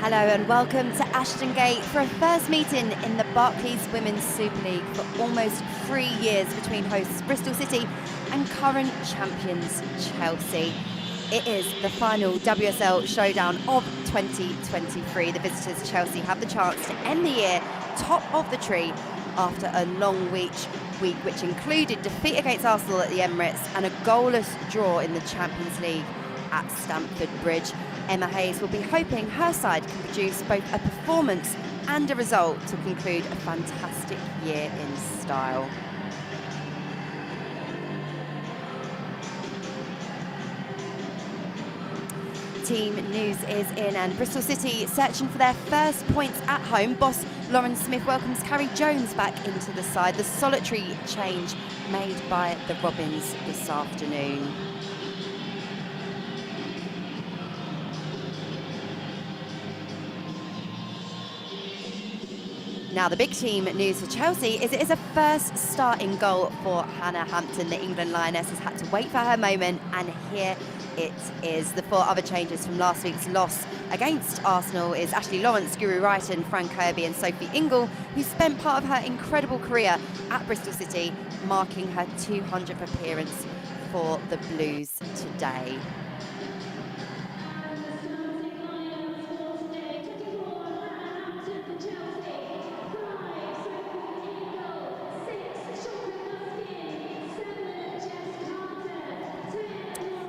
Hello and welcome to Ashton Gate for a first meeting in the Barclays Women's Super League for almost 3 years between hosts Bristol City and current champions Chelsea. It is the final WSL showdown of 2023. The visitors Chelsea have the chance to end the year top of the tree after a long week which included defeat against Arsenal at the Emirates and a goalless draw in the Champions League at Stamford Bridge. Emma Hayes will be hoping her side can produce both a performance and a result to conclude a fantastic year in style. Team news is in and Bristol City searching for their first points at home. Boss Lauren Smith welcomes Carrie Jones back into the side. The solitary change made by the Robins this afternoon. Now, the big team news for Chelsea is it is a first starting goal for Hannah Hampton. The England Lioness has had to wait for her moment, and here it is. The 4 other changes from last week's loss against Arsenal is Ashley Lawrence, Guru Wrighton, Fran Kirby and Sophie Ingle, who spent part of her incredible career at Bristol City, marking her 200th appearance for the Blues today.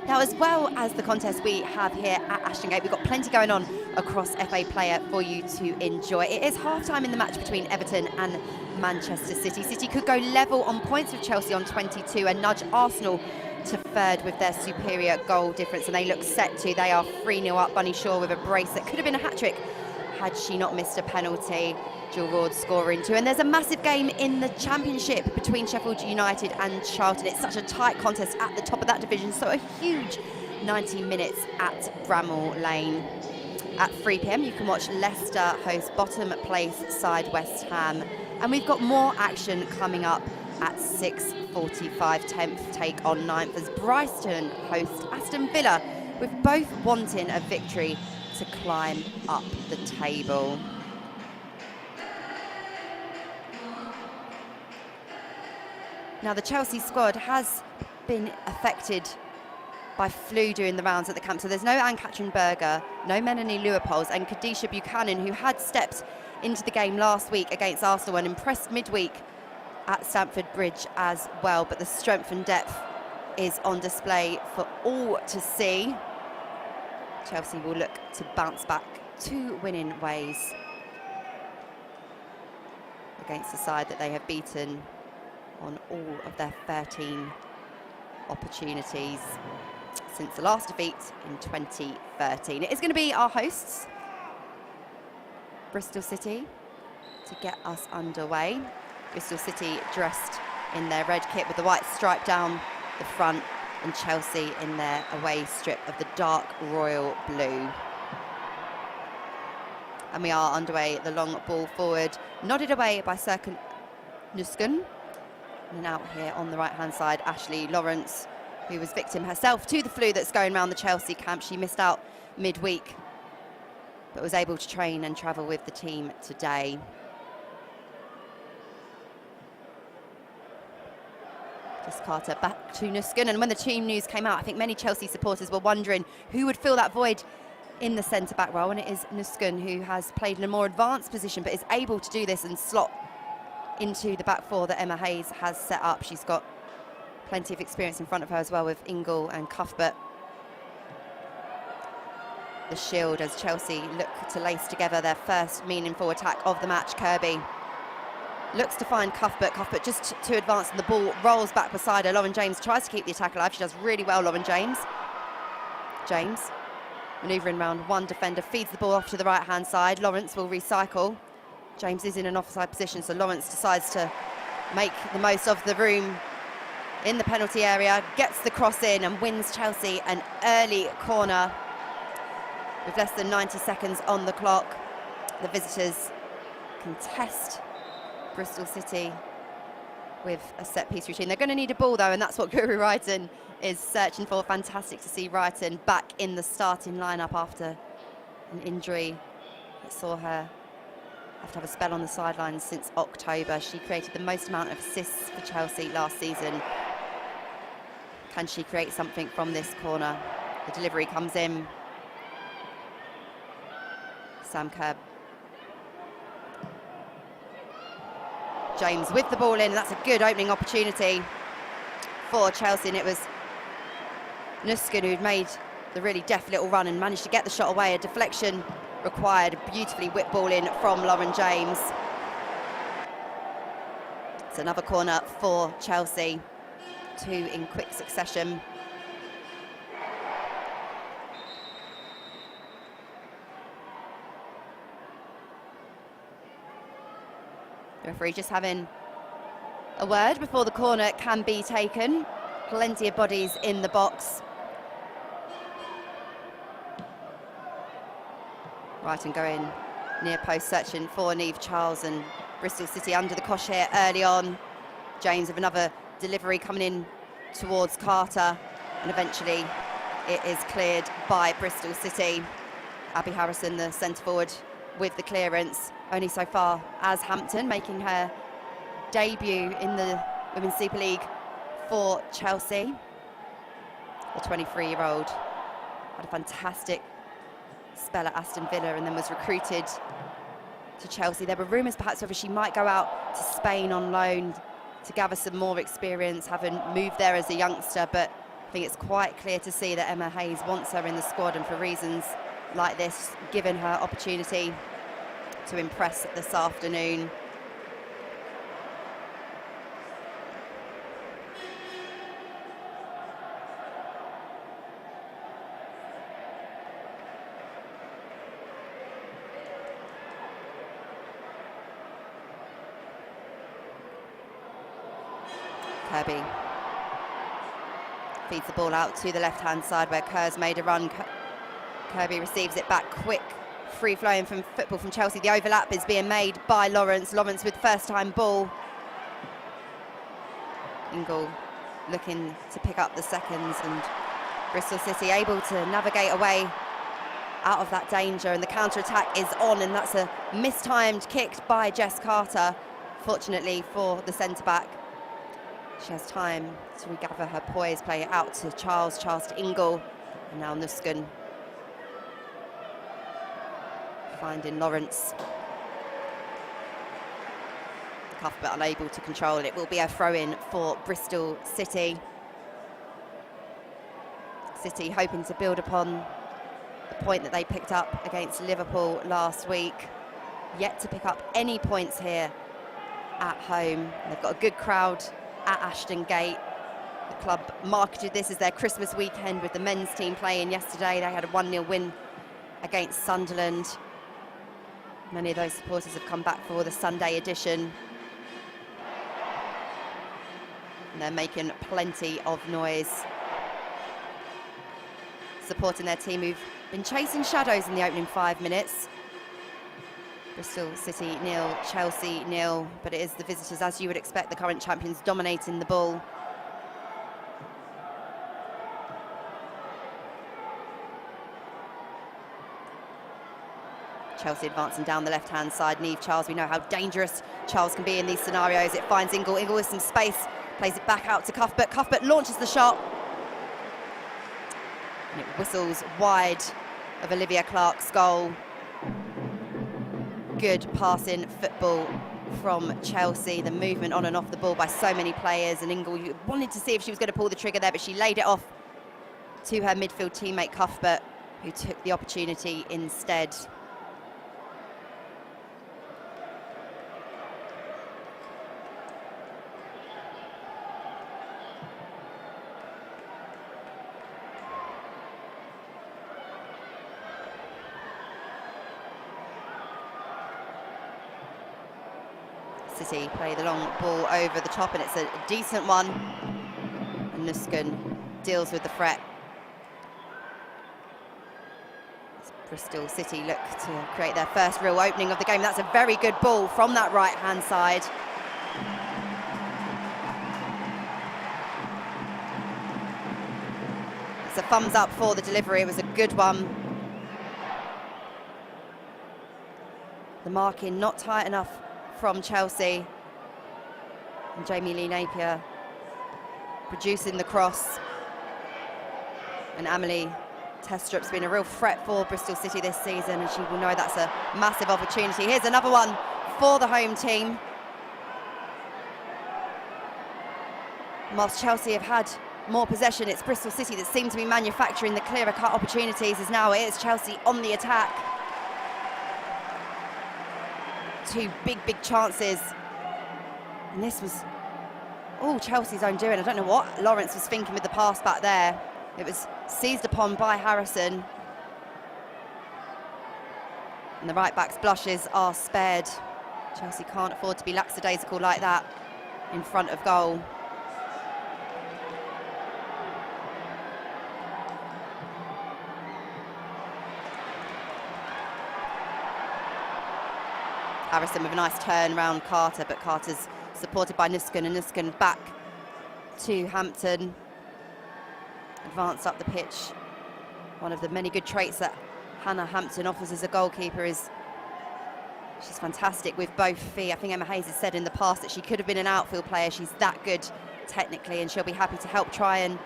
Now, as well as the contest we have here at Ashton Gate, we've got plenty going on across FA Player for you to enjoy. It is half-time in the match between Everton and Manchester City. City could go level on points with Chelsea on 22 and nudge Arsenal to third with their superior goal difference, and they look set to. They are 3-0 up. Bunny Shaw with a brace that could have been a hat-trick had she not missed a penalty. Jill Ward scoring too. And there's a massive game in the Championship between Sheffield United and Charlton. It's such a tight contest at the top of that division, so a huge 90 minutes at Bramall Lane. At 3 p.m, you can watch Leicester host bottom place side West Ham. And we've got more action coming up at 6:45. 10th take on 9th as Brighton host Aston Villa, with both wanting a victory to climb up the table. Now, the Chelsea squad has been affected by flu during the rounds at the camp, so there's no Anne-Catherine Berger, no Melanie Leupolz, and Kadisha Buchanan, who had stepped into the game last week against Arsenal and impressed midweek at Stamford Bridge as well. But the strength and depth is on display for all to see. Chelsea will look to bounce back 2 winning ways against the side that they have beaten on all of their 13 opportunities since the last defeat in 2013. It is going to be our hosts, Bristol City, to get us underway. Bristol City dressed in their red kit with the white stripe down the front, and Chelsea in their away strip of the dark royal blue. And we are underway. The long ball forward, nodded away by Serkan Nuskan. And out here on the right-hand side, Ashley Lawrence, who was victim herself to the flu that's going around the Chelsea camp. She missed out midweek, but was able to train and travel with the team today. Just Carter back to Nuskan, and when the team news came out, I think many Chelsea supporters were wondering who would fill that void in the centre-back role, and it is Nuskan, who has played in a more advanced position, but is able to do this and slot into the back 4 that Emma Hayes has set up. She's got plenty of experience in front of her as well with Ingle and Cuthbert. The shield as Chelsea look to lace together their first meaningful attack of the match. Kirby looks to find Cuthbert. Cuthbert just to advance, and the ball rolls back beside her. Lauren James tries to keep the attack alive. She does really well, Lauren James. James manoeuvring round one defender, feeds the ball off to the right-hand side. Lawrence will recycle. James is in an offside position, so Lawrence decides to make the most of the room in the penalty area, gets the cross in and wins Chelsea an early corner with less than 90 seconds on the clock. The visitors contest Bristol City with a set-piece routine. They're going to need a ball, though, and that's what Guru Wrighton is searching for. Fantastic to see Wrighton back in the starting lineup after an injury that saw her have to have a spell on the sidelines since October. She created the most amount of assists for Chelsea last season. Can she create something from this corner? The delivery comes in. Sam Kerr. James with the ball in, and that's a good opening opportunity for Chelsea, and it was Nuskin who'd made the really deft little run and managed to get the shot away. A deflection required, a beautifully whipped ball in from Lauren James. It's another corner for Chelsea, 2 in quick succession. The referee just having a word before the corner can be taken. Plenty of bodies in the box. Right, and going near post, searching for Niamh Charles, and Bristol City under the cosh here early on. James with another delivery coming in towards Carter, and eventually it is cleared by Bristol City. Abby Harrison, the centre forward, with the clearance. Only so far as Hampton, making her debut in the Women's Super League for Chelsea. The 23-year-old had a fantastic spell at Aston Villa and then was recruited to Chelsea. There were rumours perhaps whether she might go out to Spain on loan to gather some more experience, having moved there as a youngster, but I think it's quite clear to see that Emma Hayes wants her in the squad, and for reasons like this, given her opportunity to impress this afternoon. Kirby feeds the ball out to the left-hand side where Kerr's made a run. Kirby receives it back quick. Free flowing from football from Chelsea. The overlap is being made by Lawrence. Lawrence with first time ball. Ingle looking to pick up the seconds, and Bristol City able to navigate away out of that danger, and the counter-attack is on, and that's a mistimed kick by Jess Carter. Fortunately for the centre-back, she has time to regather her poise, play it out to Charles to Ingle, and now Nuskin finding Lawrence. Cuthbert unable to control it. It will be a throw-in for Bristol City. City hoping to build upon the point that they picked up against Liverpool last week. Yet to pick up any points here at home. They've got a good crowd at Ashton Gate. The club marketed this as their Christmas weekend with the men's team playing yesterday. They had a 1-0 win against Sunderland. Many of those supporters have come back for the Sunday edition. And they're making plenty of noise, supporting their team who've been chasing shadows in the opening 5 minutes. Bristol City 0, Chelsea 0, but it is the visitors, as you would expect, the current champions, dominating the ball. Chelsea advancing down the left-hand side. Niamh Charles, we know how dangerous Charles can be in these scenarios. It finds Ingle. Ingle with some space, plays it back out to Cuthbert. Cuthbert launches the shot, and it whistles wide of Olivia Clark's goal. Good passing football from Chelsea. The movement on and off the ball by so many players, and Ingle, you wanted to see if she was going to pull the trigger there, but she laid it off to her midfield teammate Cuthbert, who took the opportunity instead. City play the long ball over the top, and it's a decent one. And Nuskin deals with the threat. Bristol City look to create their first real opening of the game. That's a very good ball from that right-hand side. It's a thumbs up for the delivery. It was a good one. The marking not tight enough from Chelsea. And Jamie Lee Napier producing the cross. And Amelie Testrup's been a real threat for Bristol City this season, and she will know that's a massive opportunity. Here's another one for the home team. Whilst Chelsea have had more possession, it's Bristol City that seem to be manufacturing the clearer cut opportunities, as now it is Chelsea on the attack. Two big chances. And this was all Chelsea's own doing. I don't know what Lawrence was thinking with the pass back there. It was seized upon by Harrison. And the right back's blushes are spared. Chelsea can't afford to be lackadaisical like that in front of goal. Harrison with a nice turn round Carter, but Carter's supported by Nusken, and Nusken back to Hampton. Advance up the pitch. One of the many good traits that Hannah Hampton offers as a goalkeeper is she's fantastic with both feet. I think Emma Hayes has said in the past that she could have been an outfield player. She's that good technically, and she'll be happy to help try and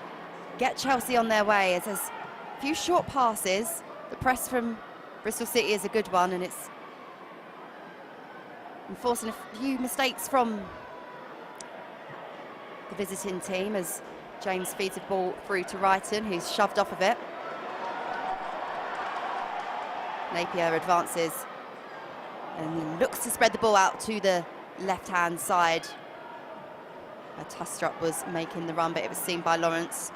get Chelsea on their way. As there's a few short passes. The press from Bristol City is a good one, and it's enforcing a few mistakes from the visiting team as James feeds the ball through to Wrighton, who's shoved off of it. Napier advances and looks to spread the ball out to the left-hand side. Tustrup was making the run, but it was seen by Lawrence.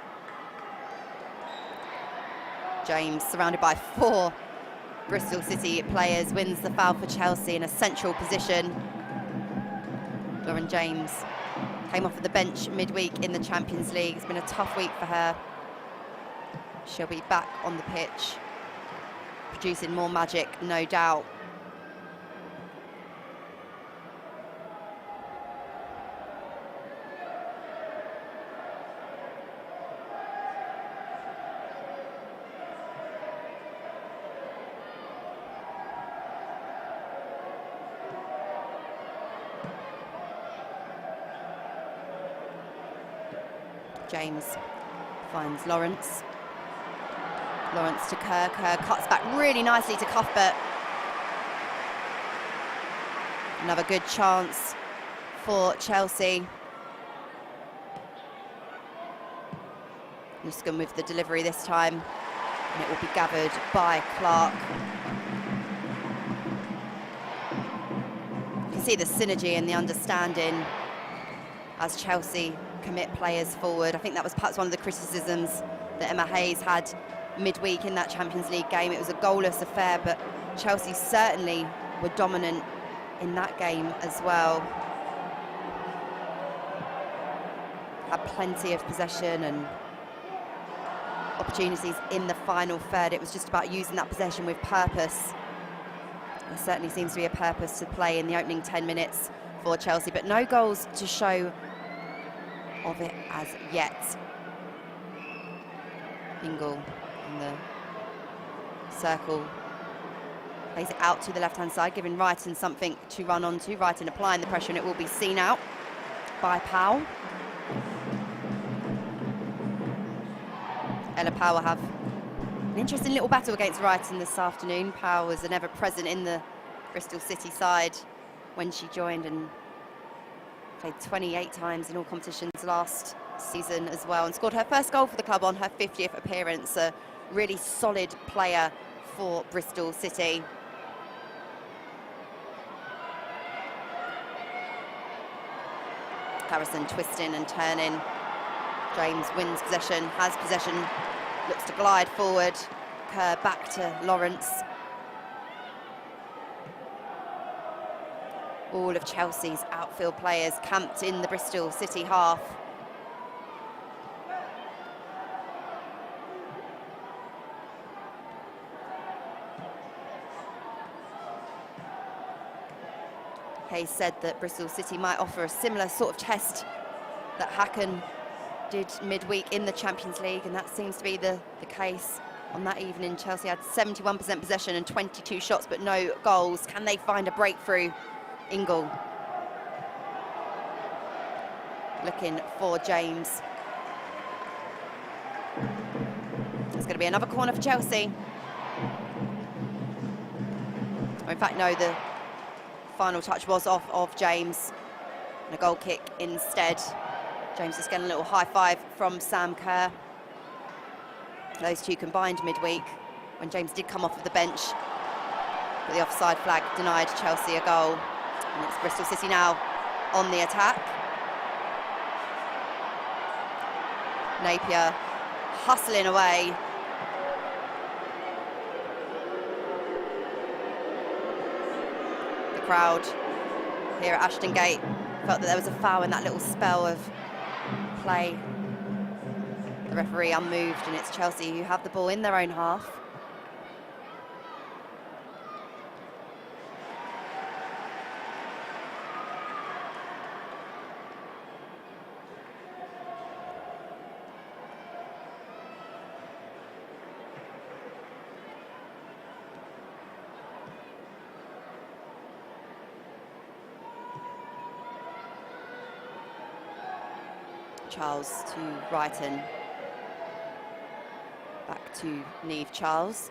James, surrounded by 4 Bristol City players, wins the foul for Chelsea in a central position. Lauren James came off of the bench midweek in the Champions League. It's been a tough week for her. She'll be back on the pitch, producing more magic, no doubt. James finds Lawrence. Lawrence to Kerr. Kerr cuts back really nicely to Cuthbert. Another good chance for Chelsea. Nusken with the delivery this time, and it will be gathered by Clark. You can see the synergy and the understanding as Chelsea commit players forward. I think that was perhaps one of the criticisms that Emma Hayes had midweek in that Champions League game. It was a goalless affair, but Chelsea certainly were dominant in that game as well. Had plenty of possession and opportunities in the final third. It was just about using that possession with purpose. There certainly seems to be a purpose to play in the opening 10 minutes for Chelsea, but no goals to show of it as yet. Ingle in the circle, plays it out to the left-hand side, giving Wrighton something to run onto. Wrighton applying the pressure, and it will be seen out by Powell. Ella Powell have an interesting little battle against Wrighton this afternoon. Powell was an ever-present in the Bristol City side when she joined, and played 28 times in all competitions last season as well, and scored her first goal for the club on her 50th appearance. A really solid player for Bristol City. Harrison twisting and turning. James wins possession, has possession, looks to glide forward. Kerr back to Lawrence. All of Chelsea's outfield players camped in the Bristol City half. Hayes said that Bristol City might offer a similar sort of test that Hacken did midweek in the Champions League, and that seems to be the case On that evening, Chelsea had 71% possession and 22 shots, but no goals. Can they find a breakthrough? Ingle looking for James. It's going to be another corner for Chelsea. Or in fact, no, the final touch was off of James. And a goal kick instead. James is getting a little high five from Sam Kerr. Those two combined midweek when James did come off of the bench. But the offside flag denied Chelsea a goal. And it's Bristol City now on the attack. Napier hustling away. The crowd here at Ashton Gate felt that there was a foul in that little spell of play. The referee unmoved, and it's Chelsea who have the ball in their own half. Charles to Brighton. Back to Niamh Charles.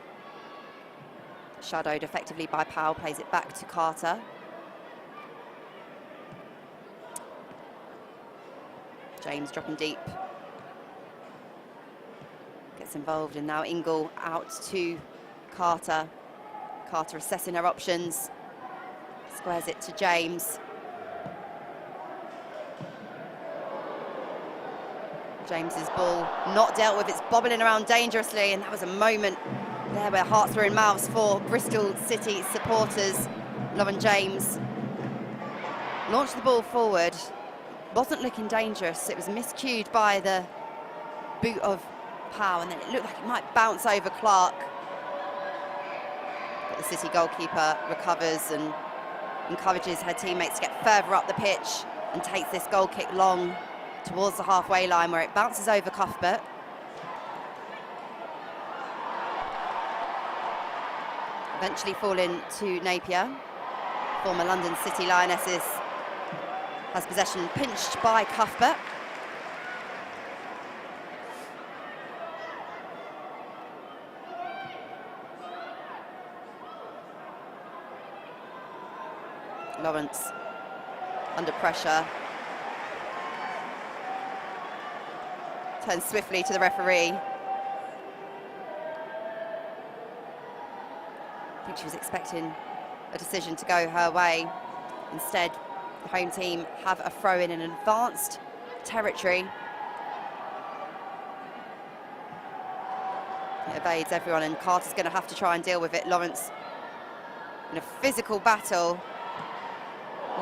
Shadowed effectively by Powell, plays it back to Carter. James dropping deep. Gets involved, and now Ingle out to Carter. Carter assessing her options. Squares it to James. James's ball not dealt with, it's bobbling around dangerously, and that was a moment there where hearts were in mouths for Bristol City supporters. Lauren James launched the ball forward, wasn't looking dangerous, it was miscued by the boot of Powell, and then it looked like it might bounce over Clark. But the City goalkeeper recovers and encourages her teammates to get further up the pitch and takes this goal kick long towards the halfway line, where it bounces over Cuthbert. Eventually falling to Napier. Former London City Lionesses has possession, pinched by Cuthbert. Lawrence under pressure. Turns swiftly to the referee. I think she was expecting a decision to go her way. Instead, the home team have a throw in an advanced territory. It evades everyone, and Carter's going to have to try and deal with it. Lawrence, in a physical battle,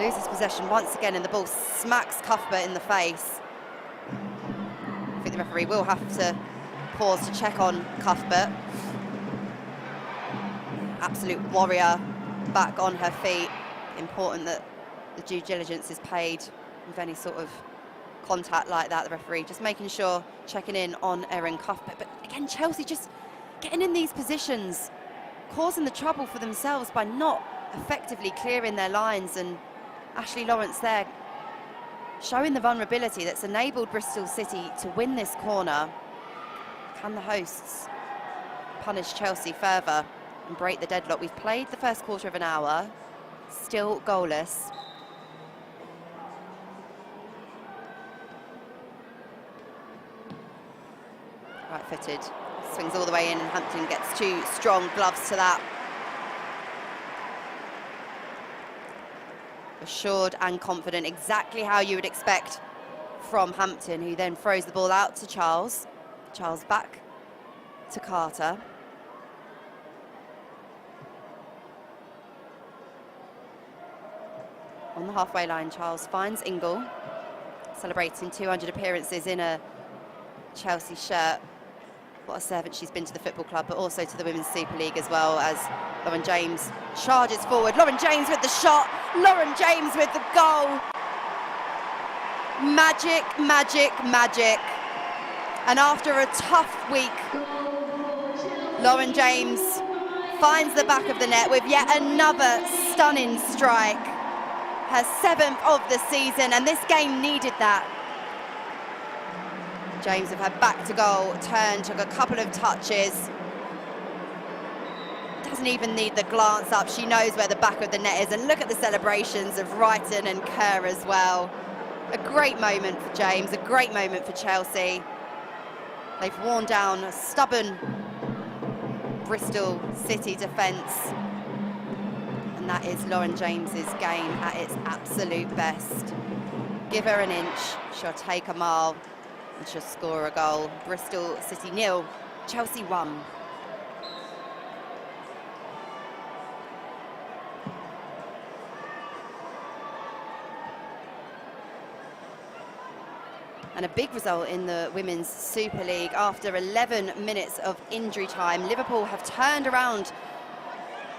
loses possession once again, and the ball smacks Cuthbert in the face. I think the referee will have to pause to check on Cuthbert. Absolute warrior back on her feet. Important that the due diligence is paid with any sort of contact like that. The referee just making sure, checking in on Erin Cuthbert. But again, Chelsea just getting in these positions, causing the trouble for themselves by not effectively clearing their lines, and Ashley Lawrence there showing the vulnerability that's enabled Bristol City to win this corner. Can the hosts punish Chelsea further and break the deadlock? We've played the first quarter of an hour, still goalless. Right-footed, swings all the way in, and Hampton gets two strong gloves to that. Assured and confident, exactly how you would expect from Hampton, who then throws the ball out to Charles. Charles back to Carter. On the halfway line, Charles finds Ingle, celebrating 200 appearances in a Chelsea shirt. What a servant she's been to the football club, but also to the Women's Super League as well, as Lauren James charges forward. Lauren James with the shot. Lauren James with the goal. Magic, magic, magic. And after a tough week Lauren James finds the back of the net with yet another stunning strike. Her 7th of the season, and this game needed that. James with her back to goal turn, took a couple of touches. Doesn't even need the glance up. She knows where the back of the net is, and look at the celebrations of Wrighton and Kerr as well. A great moment for James, a great moment for Chelsea. They've worn down a stubborn Bristol City defence, and that is Lauren James's game at its absolute best. Give her an inch, she'll take a mile, and she'll score a goal. Bristol City 0, Chelsea 1. And a big result in the Women's Super League. After 11 minutes of injury time, Liverpool have turned around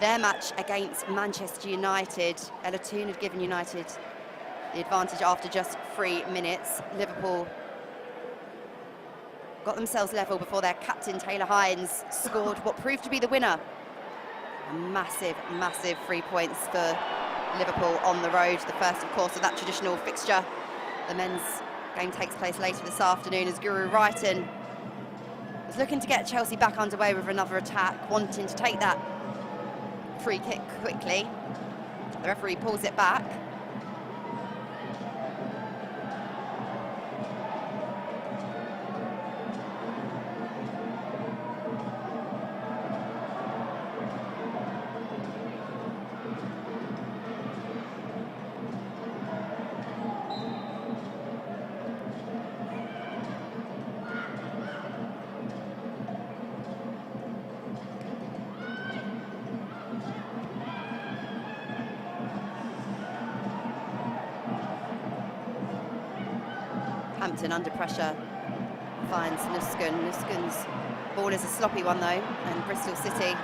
their match against Manchester United. Ella Toone had given United the advantage after just 3 minutes. Liverpool got themselves level before their captain, Taylor Hines, scored what proved to be the winner. A massive, massive 3 points for Liverpool on the road. The first, of course, of that traditional fixture. The men's game takes place later this afternoon as Guru Wrighton was looking to get Chelsea back underway with another attack, wanting to take that free kick quickly. The referee pulls it back. Hampton under pressure finds Nusken. Nusken's ball is a sloppy one though, and Bristol City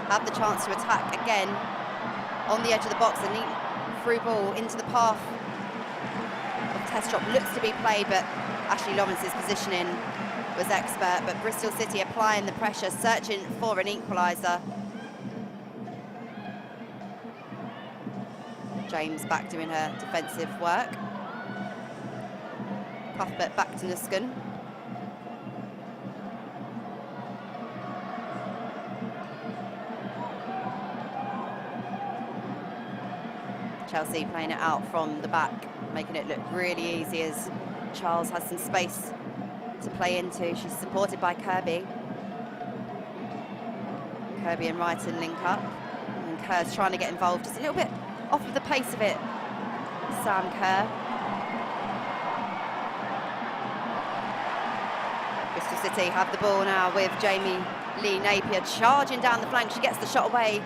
have the chance to attack again on the edge of the box. A neat through ball into the path of Testrop looks to be played, but Ashley Lawrence's positioning was expert. But Bristol City applying the pressure, searching for an equaliser. James back doing her defensive work. Cuthbert back to Nusken. Chelsea playing it out from the back, making it look really easy as Charles has some space to play into. She's supported by Kirby. Kirby and Wrighton link up, and Kerr's trying to get involved, just a little bit off of the pace of it. Sam Kerr. Bristol City have the ball now with Jamie Lee Napier charging down the flank. She gets the shot away,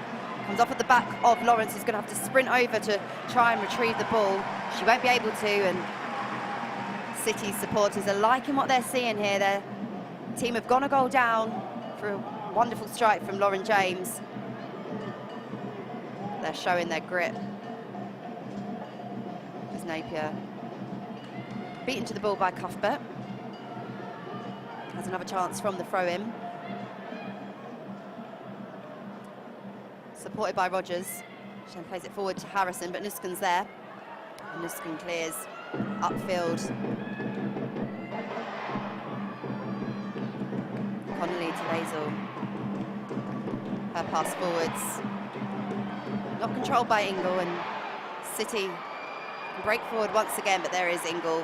comes off at the back of Lawrence, who's going to have to sprint over to try and retrieve the ball. She won't be able to, and City supporters are liking what they're seeing here. Their team have gone a goal down for a wonderful strike from Lauren James. They're showing their grit. There's Napier beaten to the ball by Cuthbert. Has another chance from the throw-in. Supported by Rogers. She then plays it forward to Harrison, but Nusken's there. And Nusken clears upfield. Connolly to Hazel. Her pass forwards. Not controlled by Ingle, and City can break forward once again, but there is Ingle.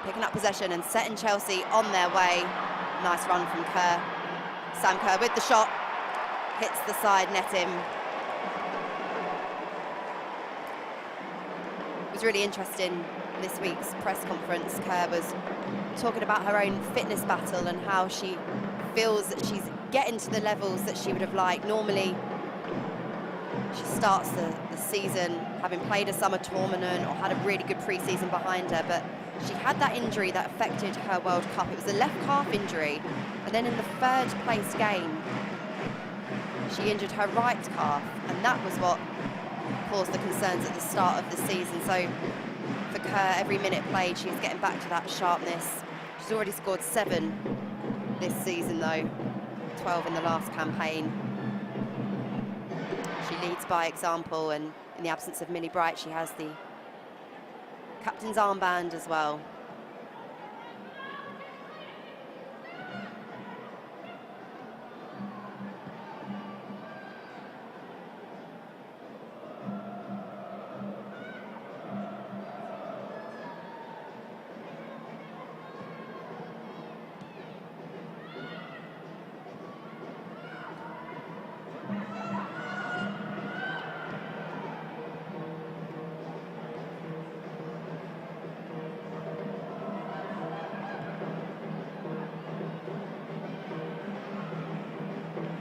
Picking up possession and setting Chelsea on their way. Nice run from Kerr. Sam Kerr with the shot. Hits the side netting. It was really interesting this week's press conference. Kerr was talking about her own fitness battle and how she feels that she's getting to the levels that she would have liked. Normally, she starts the season having played a summer tournament or had a really good pre-season behind her, but she had that injury that affected her World Cup. It was a left calf injury, and then in the third place game, she injured her right calf, and that was what caused the concerns at the start of the season. So for Kerr, every minute played, she's getting back to that sharpness. She's She's already scored 7 this season though, 12 in the last campaign. She leads by example, and in the absence of Millie Bright, she has the captain's armband as well.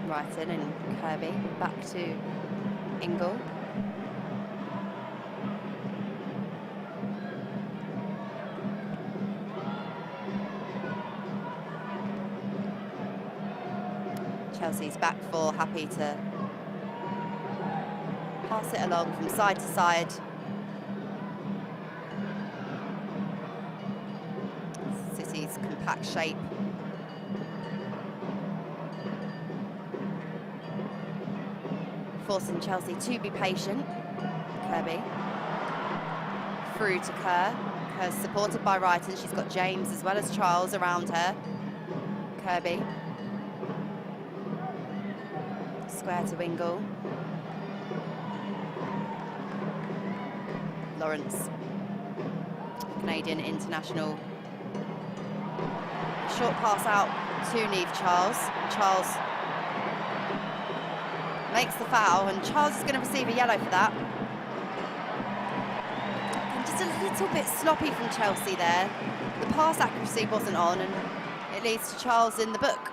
Wrighton and Kirby back to Ingle. Chelsea's back four happy to pass it along from side to side. City's compact shape. Forcing Chelsea to be patient. Kirby. Through to Kerr. Kerr's supported by Wrighton. She's got James as well as Charles around her. Kirby. Square to Ingle. Lawrence. Canadian international. Short pass out to Neve Charles. Charles makes the foul, and Charles is going to receive a yellow for that. And just a little bit sloppy from Chelsea there. The pass accuracy wasn't on, and it leads to Charles in the book.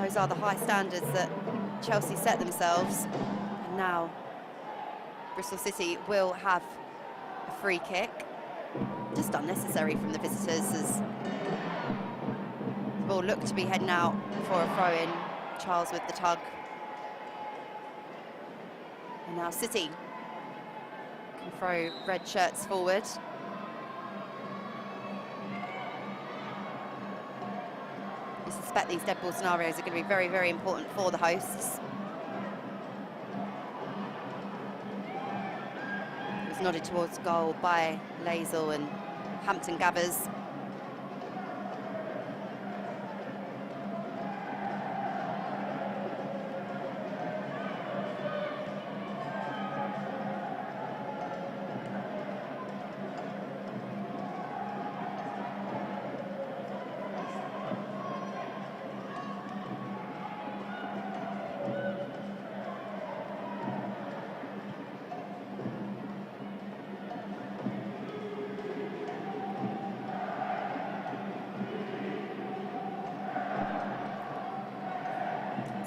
Those are the high standards that Chelsea set themselves. And now Bristol City will have a free kick. Just unnecessary from the visitors, as the ball looked to be heading out for a throw-in. Charles with the tug. And now City can throw red shirts forward. I suspect these dead ball scenarios are going to be very, very important for the hosts. It was nodded towards goal by Lazel and Hampton Gathers.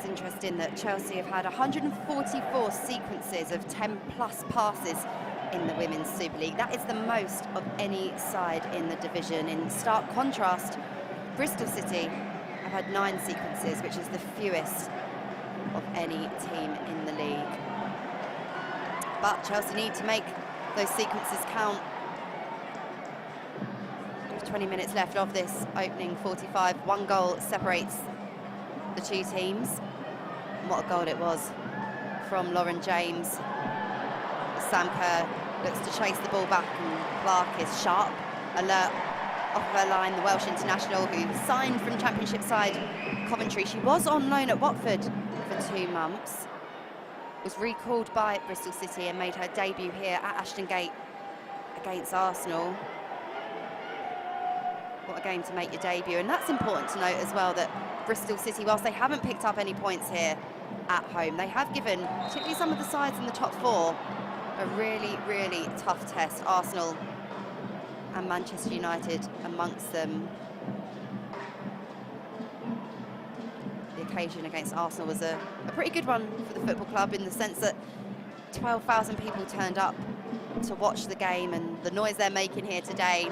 Interesting that Chelsea have had 144 sequences of 10-plus passes in the Women's Super League. That is the most of any side in the division. In stark contrast, Bristol City have had 9 sequences, which is the fewest of any team in the league. But Chelsea need to make those sequences count. There's 20 minutes left of this opening 45. 1 goal separates the two teams. What a goal it was from Lauren James. Sam Kerr looks to chase the ball back, and Clark is sharp, alert, off of her line. The Welsh international, who signed from Championship side Coventry. She was on loan at Watford for 2 months. Was recalled by Bristol City and made her debut here at Ashton Gate against Arsenal. What a game to make your debut. And that's important to note as well, that Bristol City, whilst they haven't picked up any points here at home, they have given, particularly some of the sides in the top 4, a really, really tough test. Arsenal and Manchester United amongst them. The occasion against Arsenal was a pretty good one for the football club, in the sense that 12,000 people turned up to watch the game, and the noise they're making here today.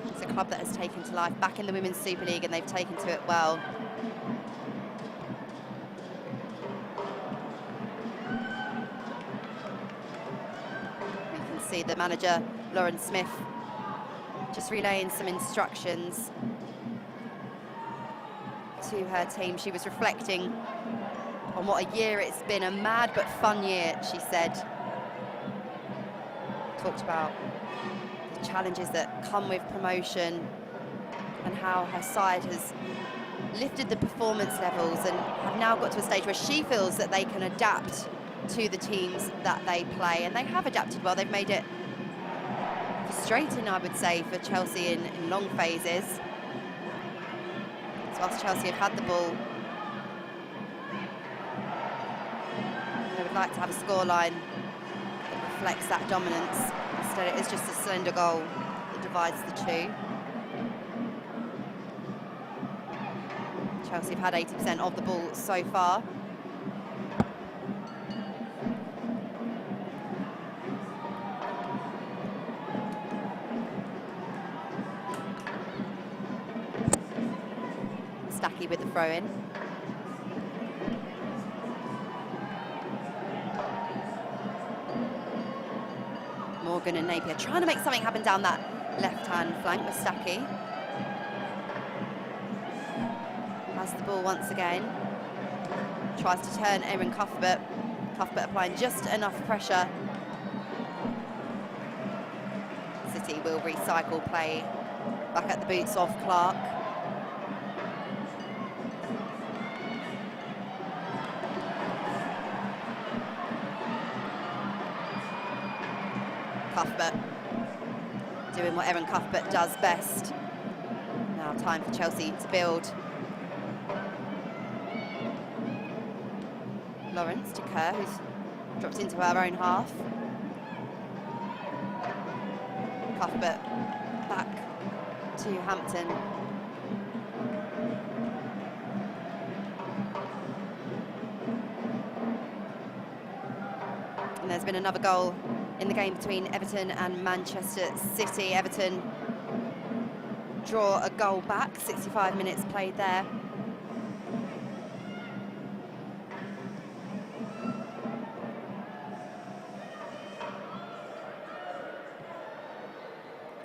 It's a club that has taken to life back in the Women's Super League, and they've taken to it well. You can see the manager, Lauren Smith, just relaying some instructions to her team. She was reflecting on what a year it's been, a mad but fun year, she said. Talked about the challenges that come with promotion and how her side has lifted the performance levels and have now got to a stage where she feels that they can adapt to the teams that they play, and they have adapted well. They've made it frustrating, I would say, for Chelsea in long phases. So whilst Chelsea have had the ball, they would like to have a scoreline that reflects that dominance. Instead, it is just a slender goal that divides the two. Chelsea have had 80% of the ball so far. Stacky with the throw-in. Morgan and Napier trying to make something happen down that left-hand flank with Stacky. Has the ball once again. Tries to turn Erin Cuthbert. Cuthbert applying just enough pressure. City will recycle play back at the boots of Clark. Cuthbert doing what Erin Cuthbert does best. Now time for Chelsea to build. Lawrence to Kerr, who's dropped into her own half. Cuthbert back to Hampton. And there's been another goal in the game between Everton and Manchester City. Everton draw a goal back, 65 minutes played there.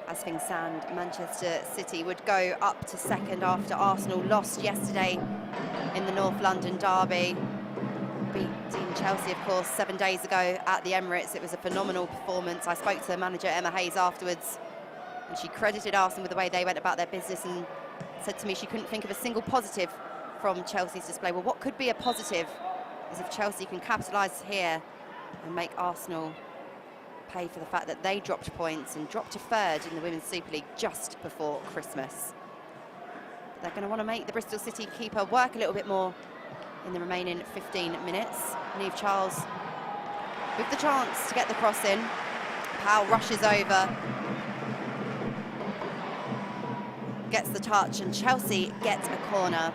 As things stand, Manchester City would go up to second after Arsenal lost yesterday in the North London derby. Beating Chelsea, of course, 7 days ago at the Emirates. It was a phenomenal performance. I spoke to manager Emma Hayes afterwards, and she credited Arsenal with the way they went about their business and said to me she couldn't think of a single positive from Chelsea's display. Well, what could be a positive is if Chelsea can capitalise here and make Arsenal pay for the fact that they dropped points and dropped to third in the Women's Super League just before Christmas. But they're going to want to make the Bristol City keeper work a little bit more in the remaining 15 minutes. Niamh Charles with the chance to get the cross in. Powell rushes over, gets the touch, and Chelsea gets a corner.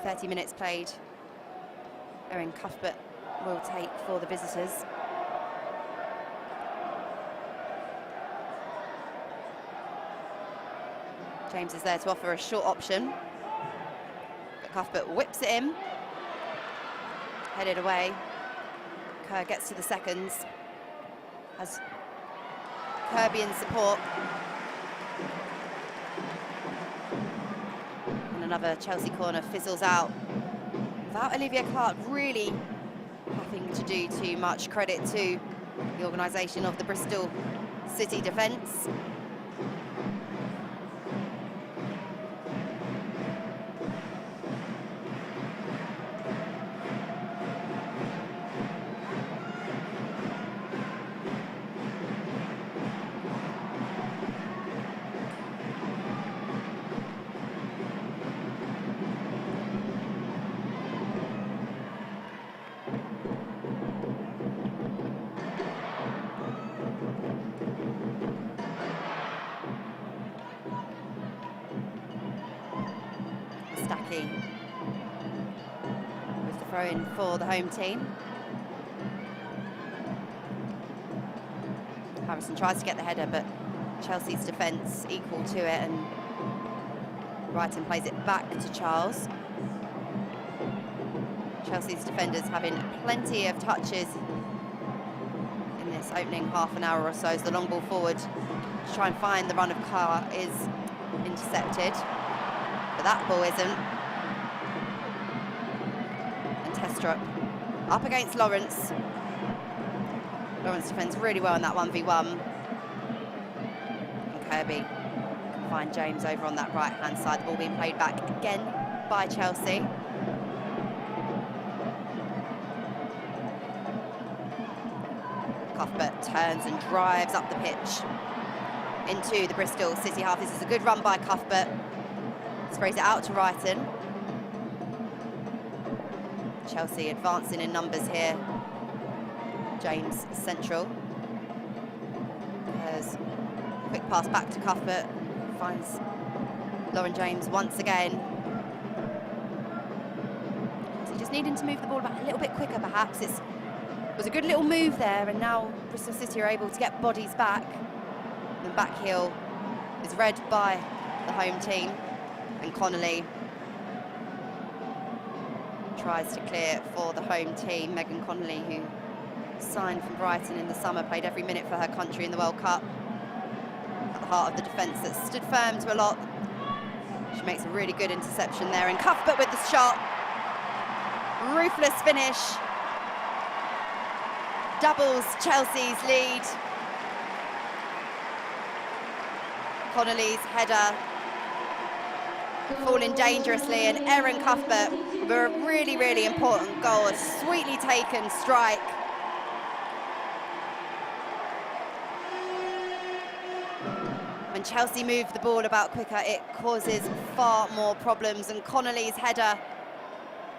"30 minutes played." Erin Cuthbert will take for the visitors. James is there to offer a short option, but Cuthbert whips it in, headed away. Kerr gets to the seconds, has Kirby in support. And another Chelsea corner fizzles out without Olivia Clark really having to do too much. Credit to the organisation of the Bristol City defence. Stacky with the throw-in for the home team. Harrison tries to get the header, but Chelsea's defence equal to it, and Brighton plays it back to Charles. Chelsea's defenders having plenty of touches in this opening half an hour or so as the long ball forward to try and find the run of Carr is intercepted. But that ball isn't. And Testrup up against Lawrence. Lawrence defends really well in that 1v1. And Kirby can find James over on that right-hand side. The ball being played back again by Chelsea. Cuthbert turns and drives up the pitch into the Bristol City half. This is a good run by Cuthbert. Sprays it out to Wrighton. Chelsea advancing in numbers here. James central. There's a quick pass back to Cuthbert. Finds Lauren James once again. So just needing to move the ball back a little bit quicker perhaps. It was a good little move there, and now Bristol City are able to get bodies back. The back heel is read by the home team, and Connolly tries to clear for the home team. Megan Connolly, who signed from Brighton in the summer, played every minute for her country in the World Cup. At the heart of the defence that stood firm to a lot. She makes a really good interception there, and Cuthbert with the shot. Ruthless finish. Doubles Chelsea's lead. Connolly's header falling dangerously, and Erin Cuthbert with a really, really important goal. A sweetly taken strike. When Chelsea move the ball about quicker, it causes far more problems, and Connolly's header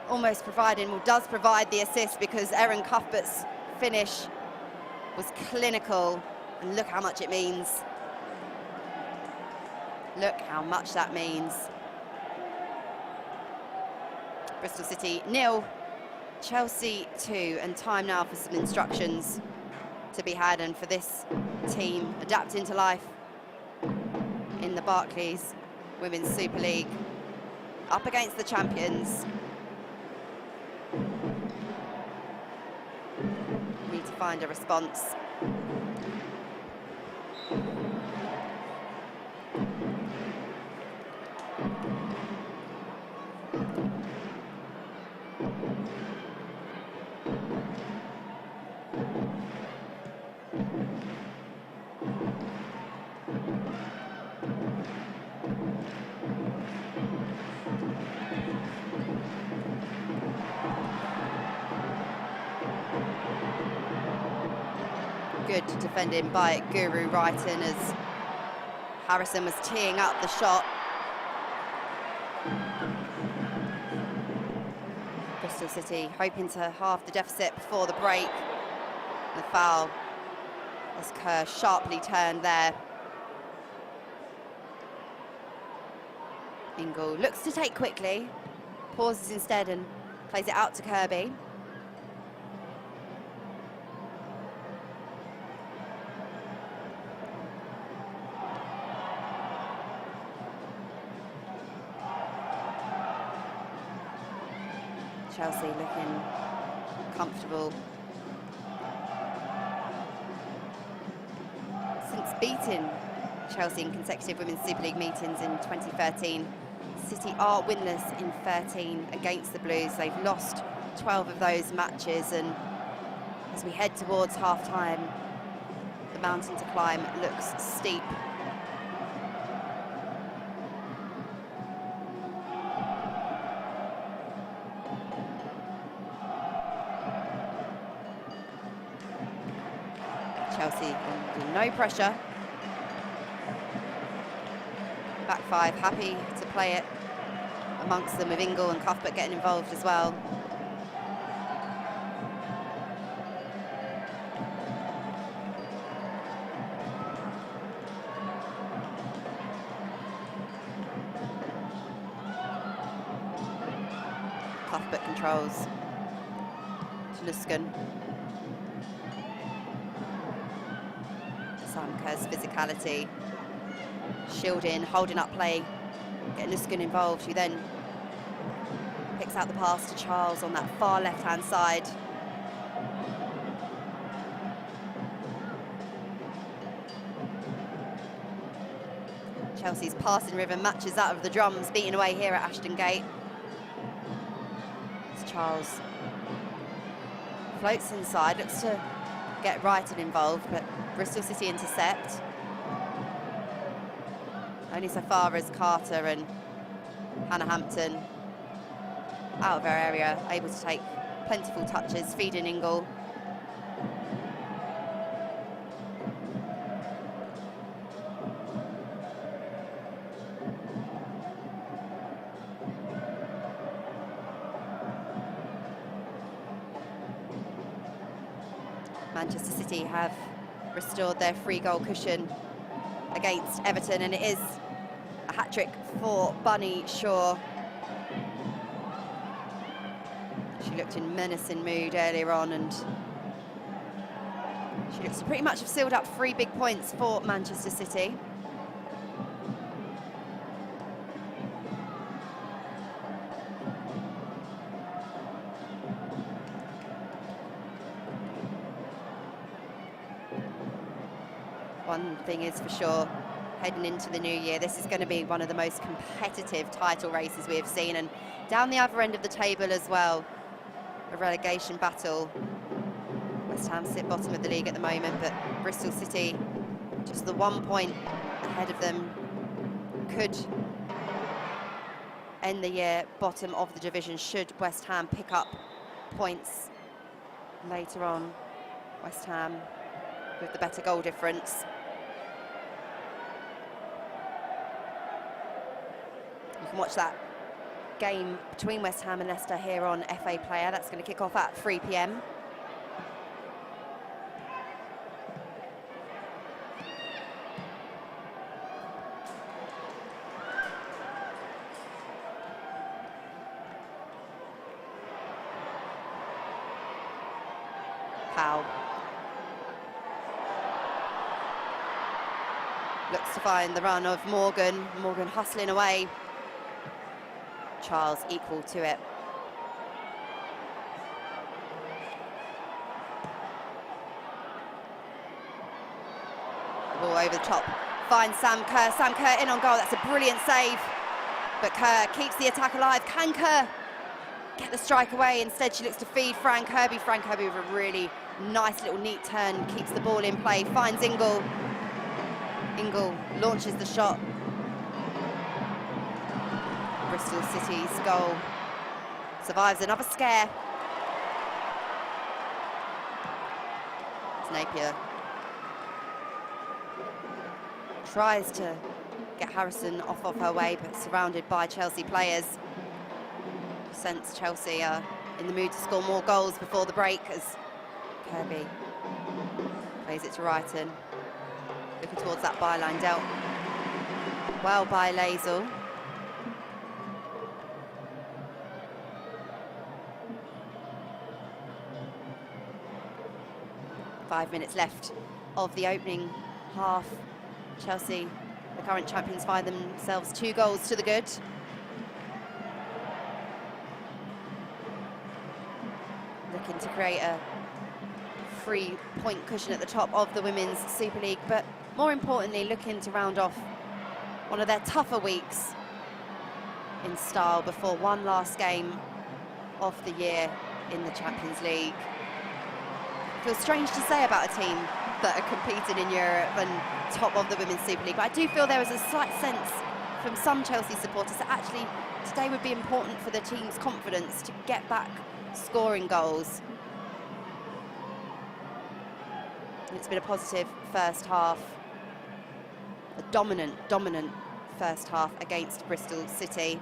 almost providing, well, does provide the assist, because Erin Cuthbert's finish was clinical, and look how much it means. Look how much that means. Bristol City 0, Chelsea 2, and time now for some instructions to be had, and for this team adapting to life in the Barclays Women's Super League, up against the champions. Need to find a response. Good defending by Guru Wrighton as Harrison was teeing up the shot. Bristol City hoping to halve the deficit before the break. The foul as Kerr sharply turned there. Ingle looks to take quickly, pauses instead and plays it out to Kirby. Chelsea looking comfortable. Since beating Chelsea in consecutive Women's Super League meetings in 2013, City are winless in 13 against the Blues. They've lost 12 of those matches, and as we head towards half-time, the mountain to climb looks steep. Chelsea under no pressure. Back five, happy to play it amongst them, with Ingle and Cuthbert getting involved as well. Cuthbert controls to Luskin. Sam Kerr's physicality, shielding, holding up play Getting Nuskin involved, who then picks out the pass to Charles on that far left-hand side. Chelsea's passing rhythm matches that of the drums beating away here at Ashton Gate. As Charles floats inside, looks to get Wrighton involved, but Bristol City intercept. Only so far as Carter and Hannah Hampton out of her area, able to take plentiful touches, feeding Ingle. Manchester City have restored their free goal cushion against Everton, and it is a hat-trick for Bunny Shaw. She looked in menacing mood earlier on, and she looks to pretty much have sealed up 3 big points for Manchester City. One thing is for sure, heading into the new year, this is going to be one of the most competitive title races we have seen, and down the other end of the table as well, a relegation battle. West Ham sit bottom of the league at the moment, but Bristol City, just the 1 point ahead of them, could end the year bottom of the division should West Ham pick up points later on. West Ham with the better goal difference. You can watch that game between West Ham and Leicester here on FA Player. That's going to kick off at 3 p.m. Powell looks to find the run of Morgan. Morgan hustling away. Charles equal to it. The ball over the top. Finds Sam Kerr. Sam Kerr in on goal. That's a brilliant save. But Kerr keeps the attack alive. Can Kerr get the strike away? Instead, she looks to feed Fran Kirby. Fran Kirby with a really nice little neat turn. Keeps the ball in play. Finds Ingle. Ingle launches the shot. Bristol City's goal survives another scare. As Napier tries to get Harrison off of her way, but surrounded by Chelsea players. Sense Chelsea are in the mood to score more goals before the break as Kirby plays it to Wrighton. Looking towards that byline, dealt well by Lazel. 5 minutes left of the opening half. Chelsea, the current champions, find themselves 2 goals to the good. Looking to create a 3-point cushion at the top of the Women's Super League, but more importantly, looking to round off one of their tougher weeks in style before one last game of the year in the Champions League. It feels strange to say about a team that are competing in Europe and top of the Women's Super League, but I do feel there is a slight sense from some Chelsea supporters that actually today would be important for the team's confidence to get back scoring goals. It's been a positive first half, a dominant first half against Bristol City.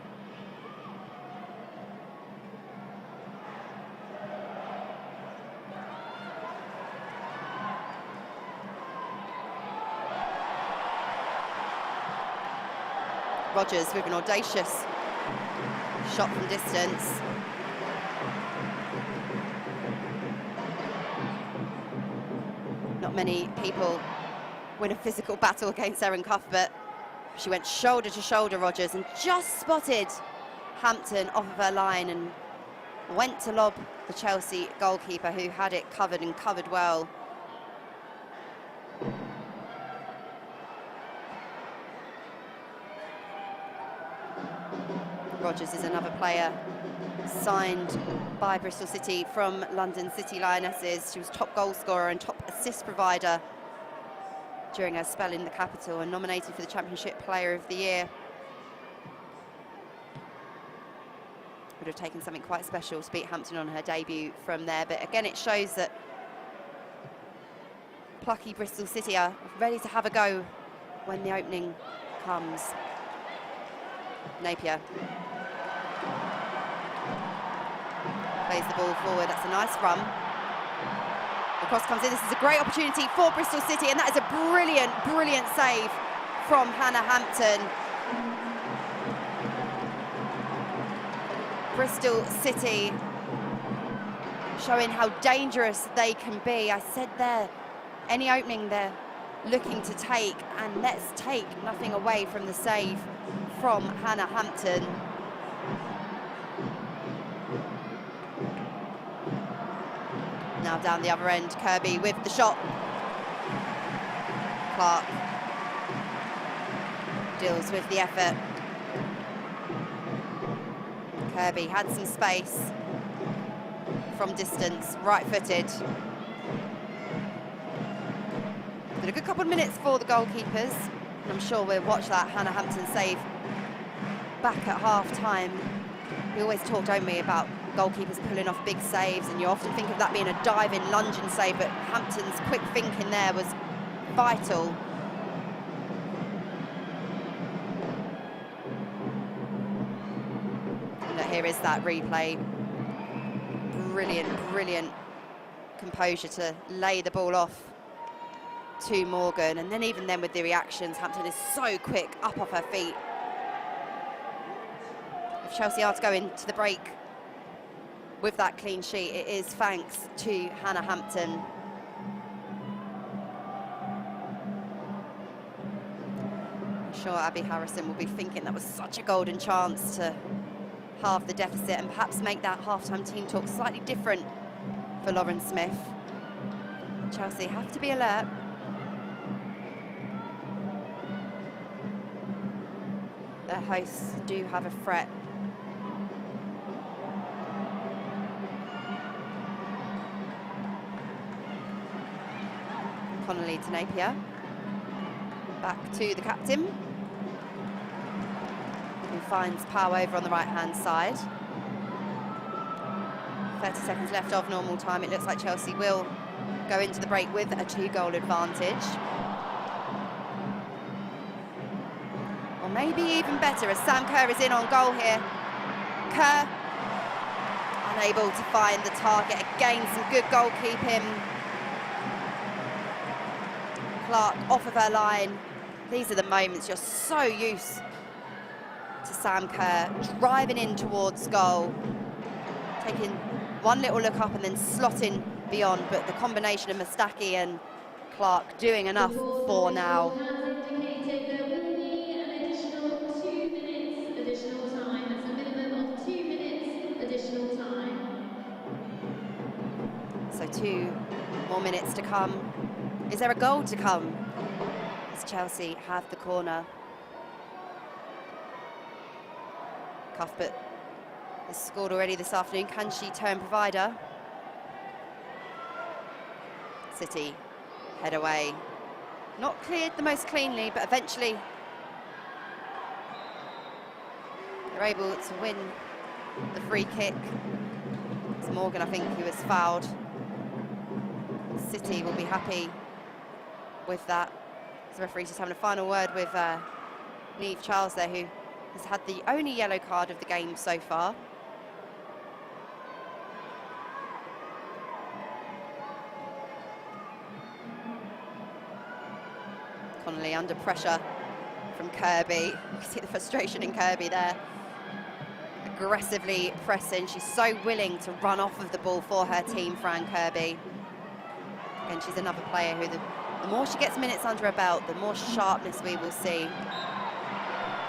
Rogers with an audacious shot from distance. Not many people win a physical battle against Erin Cuthbert. She went shoulder to shoulder, Rogers, and just spotted Hampton off of her line and went to lob the Chelsea goalkeeper, who had it covered and covered well. Rogers is another player signed by Bristol City from London City Lionesses. She was top goal scorer and top assist provider during her spell in the capital and nominated for the Championship Player of the Year. Would have taken something quite special to beat Hampton on her debut from there, but again it shows that plucky Bristol City are ready to have a go when the opening comes. Napier plays the ball forward. That's a nice run. The cross comes in. This is a great opportunity for Bristol City, and that is a brilliant, brilliant save from Hannah Hampton. Bristol City showing how dangerous they can be. I said there, any opening they're looking to take, and let's take nothing away from the save from Hannah Hampton. Now down the other end, Kirby with the shot. Clark deals with the effort. Kirby had some space from distance, right-footed. Did a good couple of minutes for the goalkeepers, and I'm sure we'll watch that Hannah Hampton save back at half-time. We always talk, don't we, about goalkeepers pulling off big saves, and you often think of that being a diving, lunging save, but Hampton's quick thinking there was vital. And here is that replay. Brilliant, brilliant composure to lay the ball off to Morgan, and then even then with the reactions, Hampton is so quick, up off her feet. If Chelsea are to go into the break with that clean sheet, it is thanks to Hannah Hampton. I'm sure Abby Harrison will be thinking that was such a golden chance to halve the deficit and perhaps make that half-time team talk slightly different for Lauren Smith. Chelsea have to be alert. Their hosts do have a threat. Connolly to Napier. Back to the captain, who finds Pow over on the right-hand side. 30 seconds left of normal time. It looks like Chelsea will go into the break with a 2-goal advantage. Or maybe even better, as Sam Kerr is in on goal here. Kerr unable to find the target. Again, some good goalkeeping. Clark off of her line. These are the moments you're so used to Sam Kerr driving in towards goal, taking one little look up and then slotting beyond, but the combination of Mustaki and Clark doing enough for now. Has indicated there will be an additional 2 minutes additional time. That's a minimum of 2 minutes additional time. So 2 more minutes to come. Is there a goal to come as Chelsea have the corner? Cuthbert has scored already this afternoon. Can she turn provider? City head away. Not cleared the most cleanly, but eventually they're able to win the free kick. It's Morgan, I think, who has fouled. City will be happy with that. The referee's just having a final word with Neve Charles there, who has had the only yellow card of the game so far. Connolly under pressure from Kirby. You can see the frustration in Kirby there. Aggressively pressing. She's so willing to run off of the ball for her team, Fran Kirby. And she's another player who the more she gets minutes under her belt, the more sharpness we will see.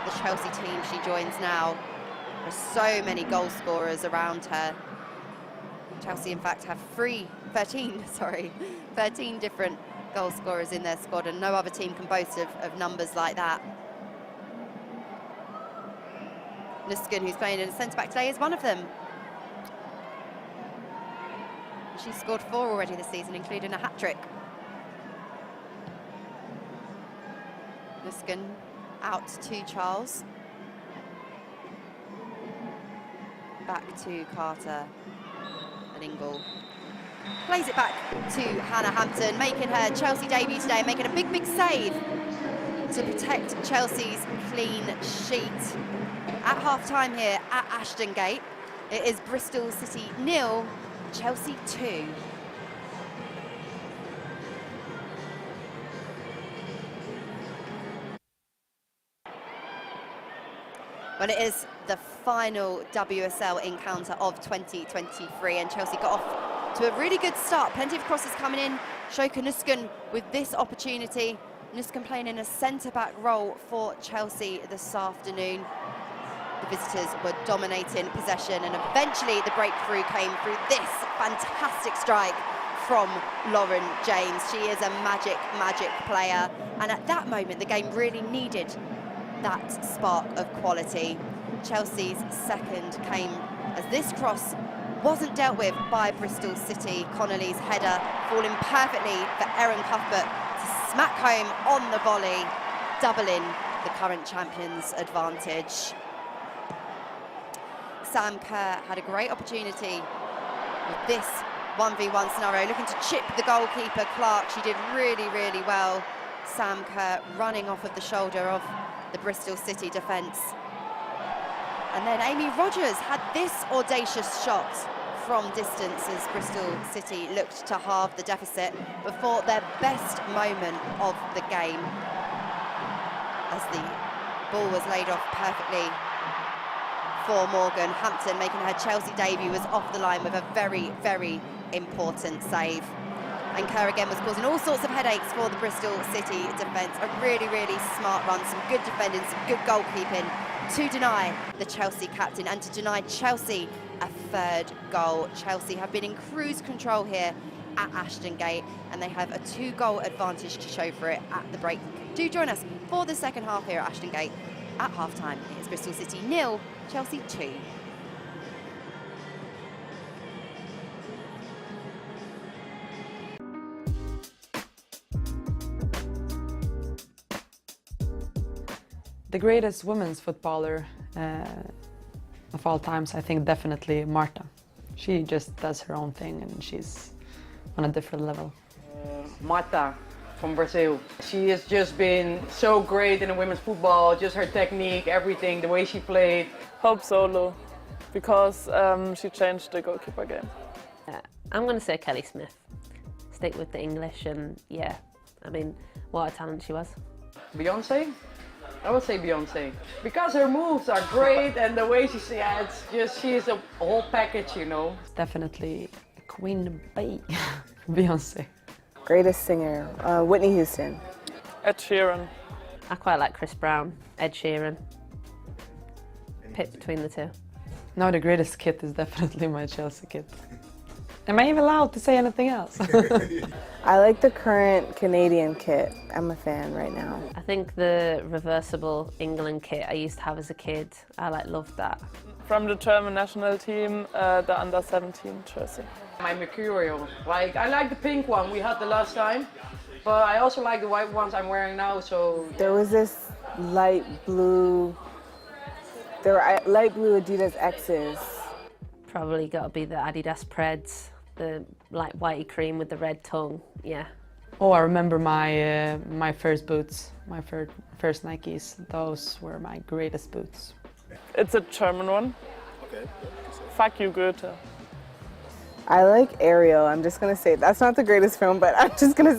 the Chelsea team she joins now. There are so many goal scorers around her. Chelsea, in fact, have 13 different goal scorers in their squad, and no other team can boast of numbers like that. Nuskin, who's playing in centre-back today, is one of them. She's scored 4 already this season, including a hat-trick. Nuskin out to Charles. Back to Carter. And Ingle plays it back to Hannah Hampton, making her Chelsea debut today and making a big, big save to protect Chelsea's clean sheet. At half-time here at Ashton Gate, it is Bristol City 0, Chelsea 2. Well, it is the final WSL encounter of 2023, and Chelsea got off to a really good start. Plenty of crosses coming in. Shoka Nuskin with this opportunity. Nuskin playing in a centre-back role for Chelsea this afternoon. The visitors were dominating possession, and eventually the breakthrough came through this fantastic strike from Lauren James. She is a magic, magic player, and at that moment the game really needed that spark of quality. Chelsea's second came as this cross wasn't dealt with by Bristol City. Connolly's header falling perfectly for Erin Cuthbert to smack home on the volley, doubling the current champions' advantage. Sam Kerr had a great opportunity with this 1v1 scenario, looking to chip the goalkeeper Clark. She did really, really well. Sam Kerr running off of the shoulder of the Bristol City defence. And then Amy Rogers had this audacious shot from distance as Bristol City looked to halve the deficit before their best moment of the game, as the ball was laid off perfectly for Morgan. Hampton, making her Chelsea debut, was off the line with a very, very important save. And Kerr again was causing all sorts of headaches for the Bristol City defence. A really, really smart run, some good defending, some good goalkeeping to deny the Chelsea captain and to deny Chelsea a third goal. Chelsea have been in cruise control here at Ashton Gate, and they have a 2-goal advantage to show for it at the break. Do join us for the second half here at Ashton Gate at half-time. It's Bristol City 0, Chelsea 2. The greatest women's footballer of all times, I think definitely Marta. She just does her own thing and she's on a different level. Marta from Brazil. She has just been so great in the women's football, just her technique, everything, the way she played. Hope Solo, because she changed the goalkeeper game. I'm going to say Kelly Smith. Stick with the English, and yeah, I mean, what a talent she was. Beyonce? I would say Beyonce. Because her moves are great and the way she it's just, she is a whole package, you know. Definitely Queen Bee, Beyonce. Greatest singer, Whitney Houston. Ed Sheeran. I quite like Chris Brown, Ed Sheeran. Pick between the two. No, the greatest kit is definitely my Chelsea kit. Am I even allowed to say anything else? I like the current Canadian kit. I'm a fan right now. I think the reversible England kit I used to have as a kid, I loved that. From the German national team, the under-17 jersey. My Mercurial. I like the pink one we had the last time, but I also like the white ones I'm wearing now, so... There was this light blue Adidas X's. Probably got to be the Adidas Preds, the light whitey cream with the red tongue, yeah. Oh, I remember my first boots, my first Nikes. Those were my greatest boots. It's a German one. Okay. Fuck you, Goethe. I like Ariel. I'm just gonna say that's not the greatest film, but I'm just gonna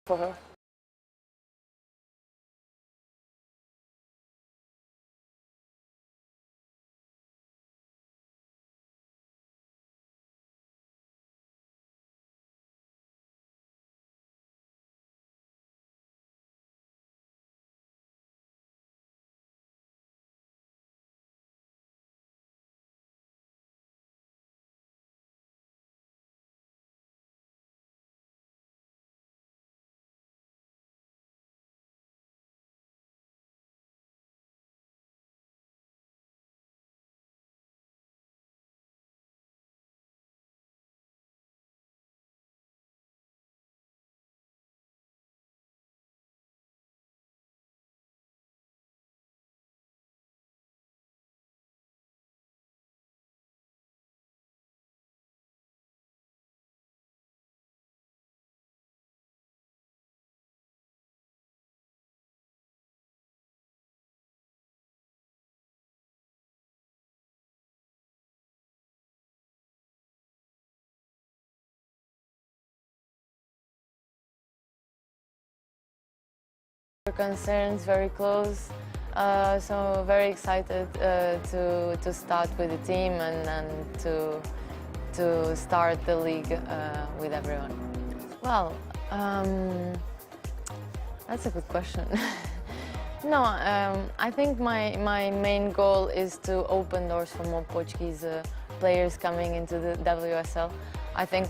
for her. Concerns very close, so very excited to start with the team and to start the league with everyone. Well, that's a good question. No, I think my main goal is to open doors for more Portuguese players coming into the WSL. I think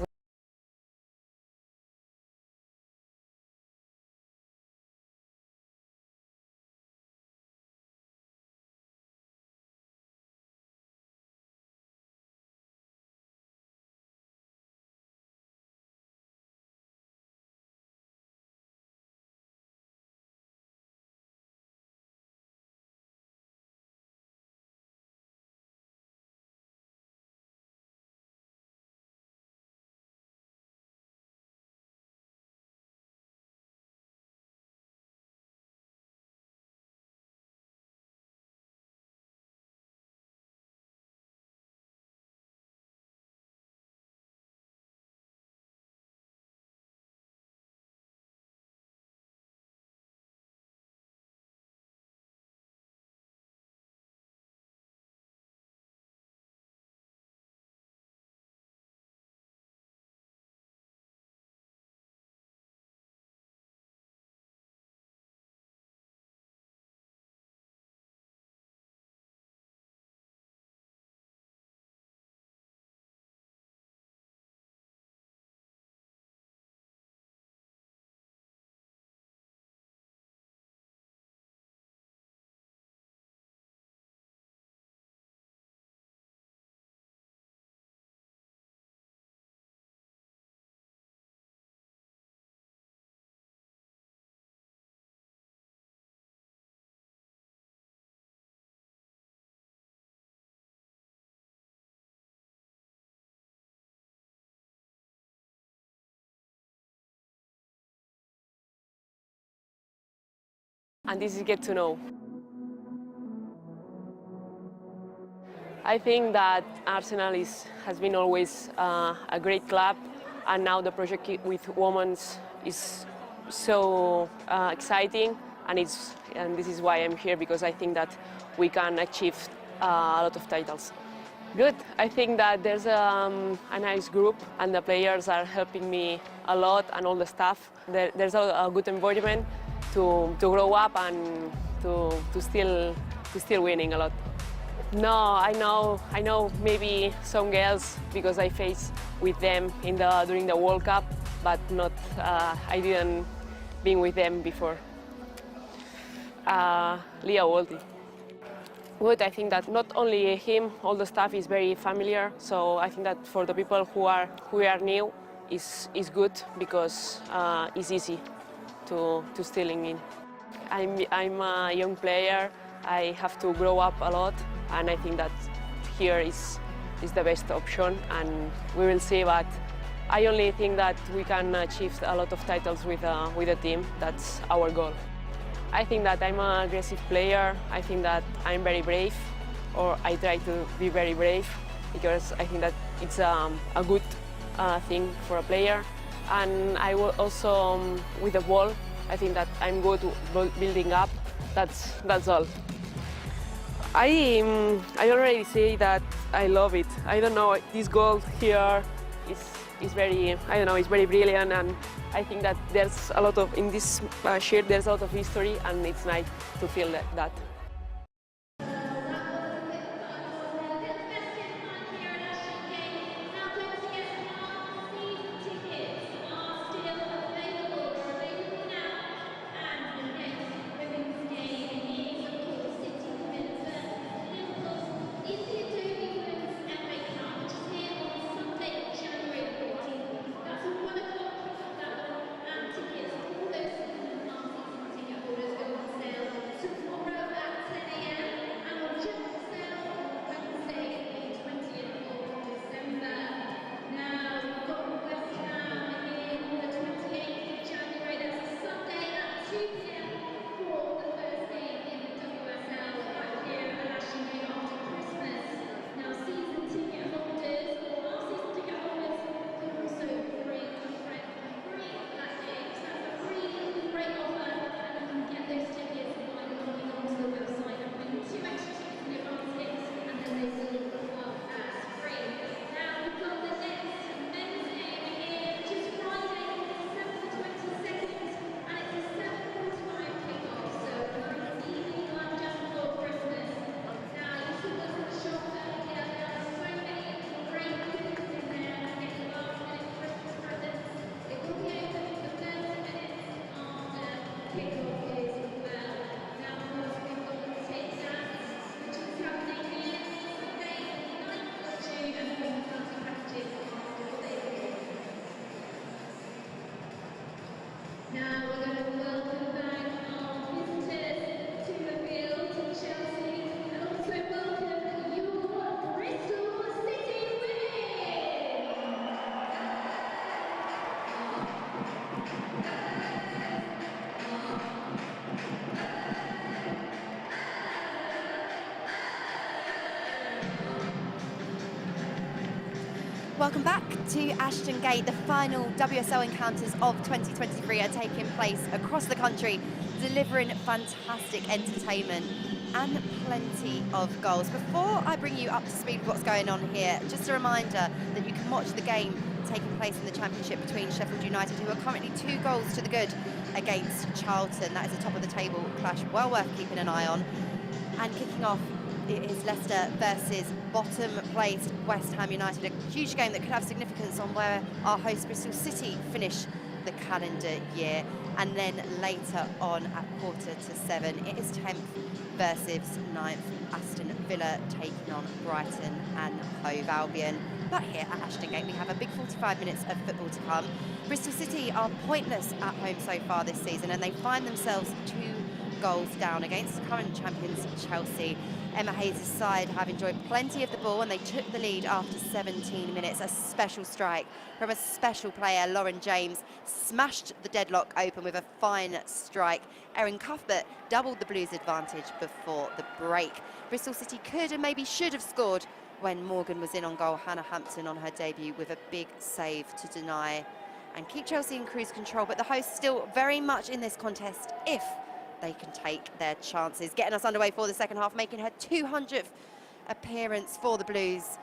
and this is get to know. I think that Arsenal has been always a great club, and now the project with women is so exciting, and this is why I'm here, because I think that we can achieve a lot of titles. Good. I think that there's a nice group, and the players are helping me a lot, and all the staff. There's a good environment to grow up and to still winning a lot. No, I know maybe some girls because I faced with them during the World Cup, but not I didn't been with them before. Leah Walty. Good. I think that not only him, all the staff is very familiar. So I think that for the people who are new, is good because it's easy to stealing in. I'm a young player. I have to grow up a lot, and I think that here is the best option, and we will see. But I only think that we can achieve a lot of titles with the team. That's our goal. I think that I'm an aggressive player. I think that I'm very brave, or I try to be very brave, because I think that it's a good thing for a player. and I will also with the ball. I think that I'm good to building up. That's all. I already say that I love it. I don't know, this goal here is very, I don't know, it's very brilliant, and I think that there's a lot of, in this shirt, there's a lot of history, and it's nice to feel that. Now we're going to welcome back our visitors to the field, to Chelsea, and also welcome your Bristol City women! Welcome back to Ashton Gate. The final WSL encounters of 2023 are taking place across the country, delivering fantastic entertainment and plenty of goals. Before I bring you up to speed with what's going on here, just a reminder that you can watch the game taking place in the Championship between Sheffield United, who are currently 2 goals to the good against Charlton. That is a top of the table clash, well worth keeping an eye on. And kicking off, it is Leicester versus bottom-placed West Ham United, a huge game that could have significance on where our host Bristol City finish the calendar year. And then later on at 6:45, it is 10th versus 9th Aston Villa taking on Brighton and Hove Albion. But here at Ashton Gate, we have a big 45 minutes of football to come. Bristol City are pointless at home so far this season, and they find themselves 2 goals down against current champions Chelsea. Emma Hayes' side have enjoyed plenty of the ball, and they took the lead after 17 minutes. A special strike from a special player, Lauren James, smashed the deadlock open with a fine strike. Erin Cuthbert doubled the Blues' advantage before the break. Bristol City could and maybe should have scored when Morgan was in on goal. Hannah Hampton on her debut with a big save to deny and keep Chelsea in cruise control, but the hosts still very much in this contest if they can take their chances. Getting us underway for the second half, making her 200th appearance for the Blues,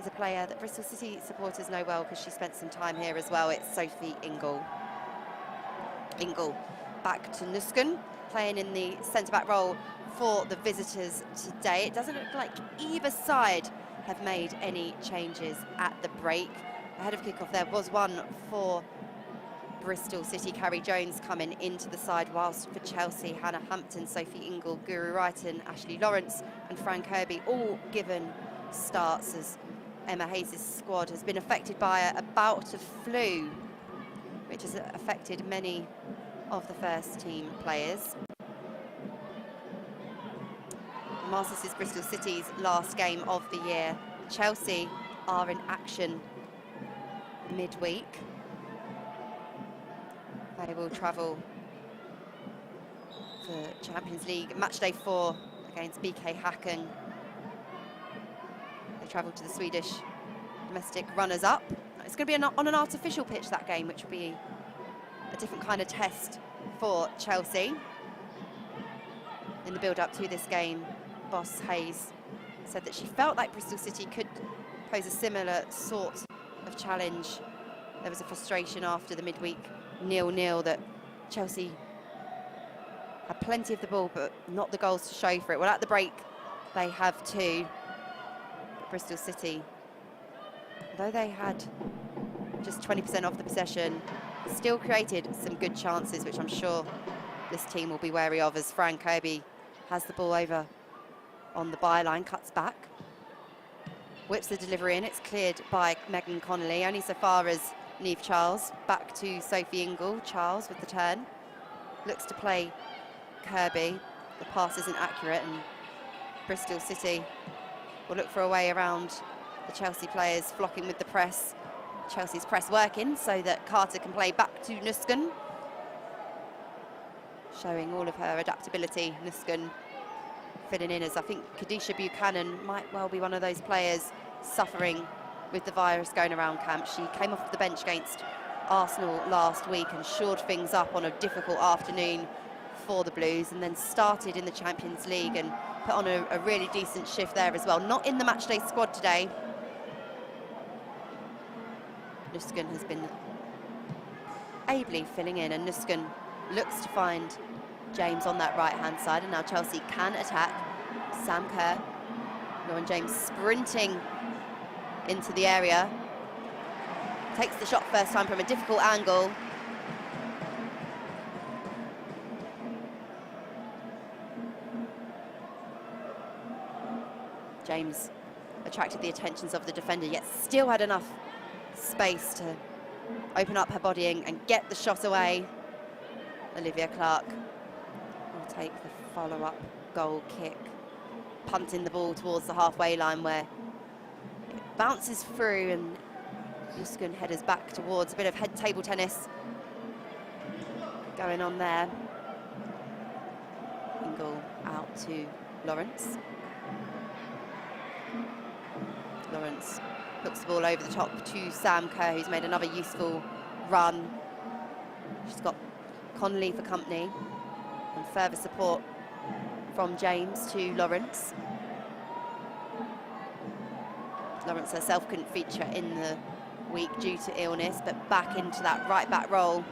is a player that Bristol City supporters know well because she spent some time here as well. It's Sophie Ingle. Ingle back to Nusken, playing in the centre-back role for the visitors today. It doesn't look like either side have made any changes at the break. Ahead of kickoff, there was one for Bristol City. Carrie Jones coming into the side, whilst for Chelsea, Hannah Hampton, Sophie Ingle, Guru Wrighton, Ashley Lawrence and Fran Kirby all given starts, as Emma Hayes' squad has been affected by a bout of flu, which has affected many of the first team players. Masters is Bristol City's last game of the year. Chelsea are in action midweek. They will travel for Champions League matchday 4 against BK Häcken. They travel to the Swedish domestic runners-up It's going to be on an artificial pitch, that game, which will be a different kind of test for Chelsea. In the build-up to this game, boss Hayes said that she felt like Bristol City could pose a similar sort of challenge. There was a frustration after the midweek 0-0 that Chelsea had plenty of the ball, but not the goals to show for it. Well, at the break, they have two. But Bristol City, though they had just 20% of the possession, still created some good chances, which I'm sure this team will be wary of, as Fran Kirby has the ball over on the byline, cuts back, whips the delivery in. It's cleared by Megan Connolly, only so far as Niamh Charles. Back to Sophie Ingle. Charles with the turn. Looks to play Kirby. The pass isn't accurate, and Bristol City will look for a way around the Chelsea players flocking with the press. Chelsea's press working so that Carter can play back to Nusken. Showing all of her adaptability, Nusken filling in, as I think Kadisha Buchanan might well be one of those players suffering with the virus going around camp. She came off the bench against Arsenal last week and shored things up on a difficult afternoon for the Blues, and then started in the Champions League and put on a really decent shift there as well. Not in the matchday squad today. Nusken has been ably filling in, and Nusken looks to find James on that right-hand side, and now Chelsea can attack. Sam Kerr, Lauren James sprinting into the area. Takes the shot first time from a difficult angle. James attracted the attentions of the defender, yet still had enough space to open up her body and get the shot away. Olivia Clark will take the follow-up goal kick, punting the ball towards the halfway line, where it bounces through and Nusken headers back towards. A bit of head table tennis going on there. Ingle out to Lawrence. Lawrence hooks the ball over the top to Sam Kerr, who's made another useful run. She's got Connolly for company, and further support from James to Lawrence. Lawrence herself couldn't feature in the week due to illness, but back into that right back role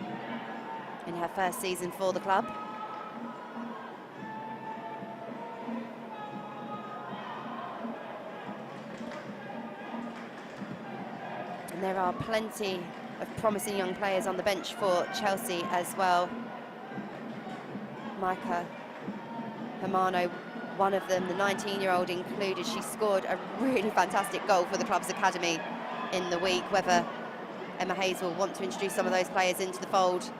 in her first season for the club. And there are plenty of promising young players on the bench for Chelsea as well. Micah Hermano, one of them, the 19-year-old included. She scored a really fantastic goal for the club's academy in the week. Whether Emma Hayes will want to introduce some of those players into the fold.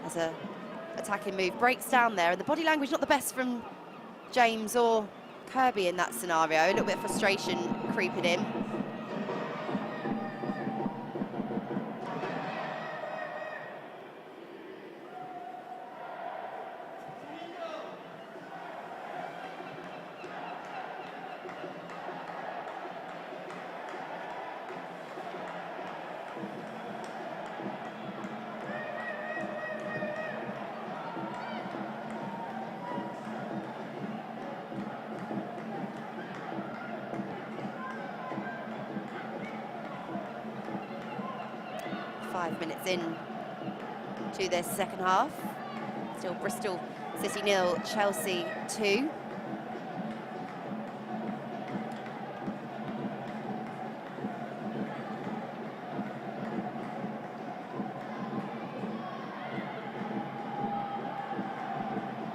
As a attacking move breaks down there, and the body language not the best from James or Kirby in that scenario. A little bit of frustration creeping in. Minutes in to this second half. Still Bristol City 0, Chelsea 2.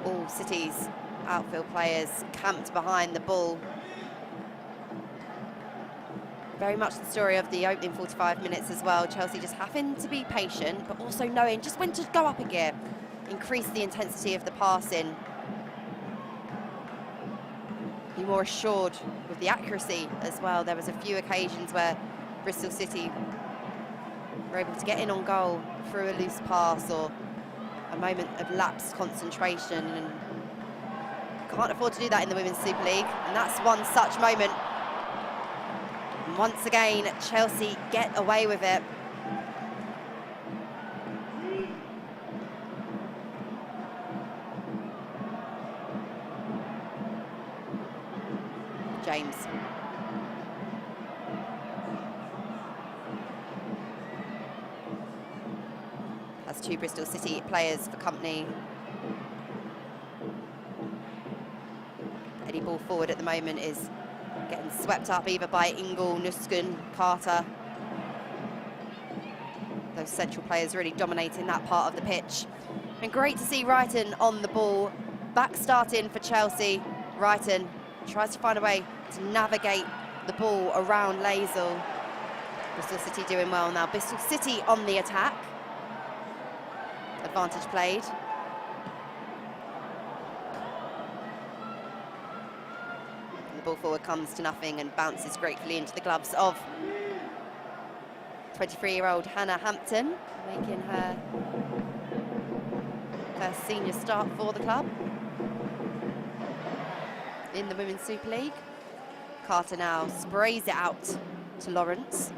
All City's outfield players camped behind the ball. Very much the story of the opening 45 minutes as well. Chelsea just having to be patient, but also knowing just when to go up a gear, increase the intensity of the passing, be more assured with the accuracy as well. There was a few occasions where Bristol City were able to get in on goal through a loose pass or a moment of lapsed concentration, and can't afford to do that in the Women's Super League, and that's one such moment. And once again, Chelsea get away with it. James. Has two Bristol City players for company. Any ball forward at the moment is getting swept up either by Ingle, Nusken, Carter. Those central players really dominating that part of the pitch. And great to see Wrighton on the ball. Back starting for Chelsea. Wrighton tries to find a way to navigate the ball around Lazel. Bristol City doing well now. Bristol City on the attack. Advantage played. And the ball forward comes to nothing and bounces gratefully into the gloves of 23-year-old Hannah Hampton, making her first senior start for the club in the Women's Super League. Carter now sprays it out to Lawrence.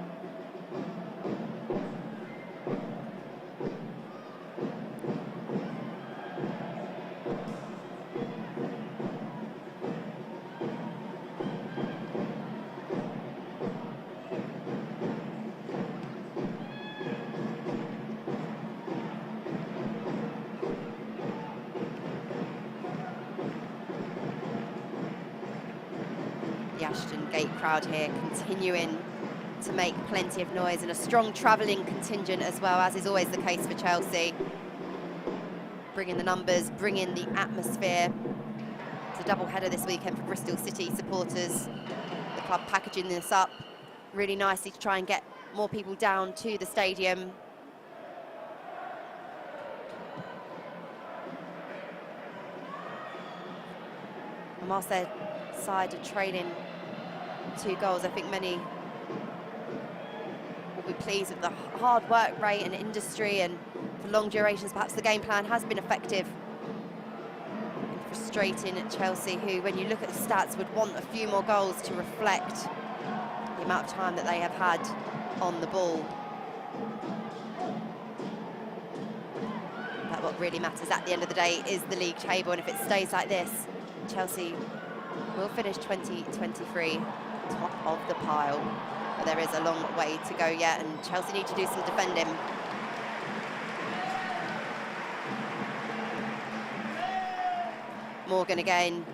The Ashton Gate crowd here continuing to make plenty of noise, and a strong travelling contingent as well, as is always the case for Chelsea. Bringing the numbers, bringing the atmosphere. It's a double header this weekend for Bristol City supporters. The club packaging this up really nicely to try and get more people down to the stadium. And whilst their side are trailing 2 goals, I think many will be pleased with the hard work rate and industry, and for long durations perhaps the game plan has been effective and frustrating at Chelsea, who, when you look at the stats, would want a few more goals to reflect the amount of time that they have had on the ball. But what really matters at the end of the day is the league table, and if it stays like this, Chelsea will finish 2023 top of the pile. But there is a long way to go yet, and Chelsea need to do some defending. Morgan again,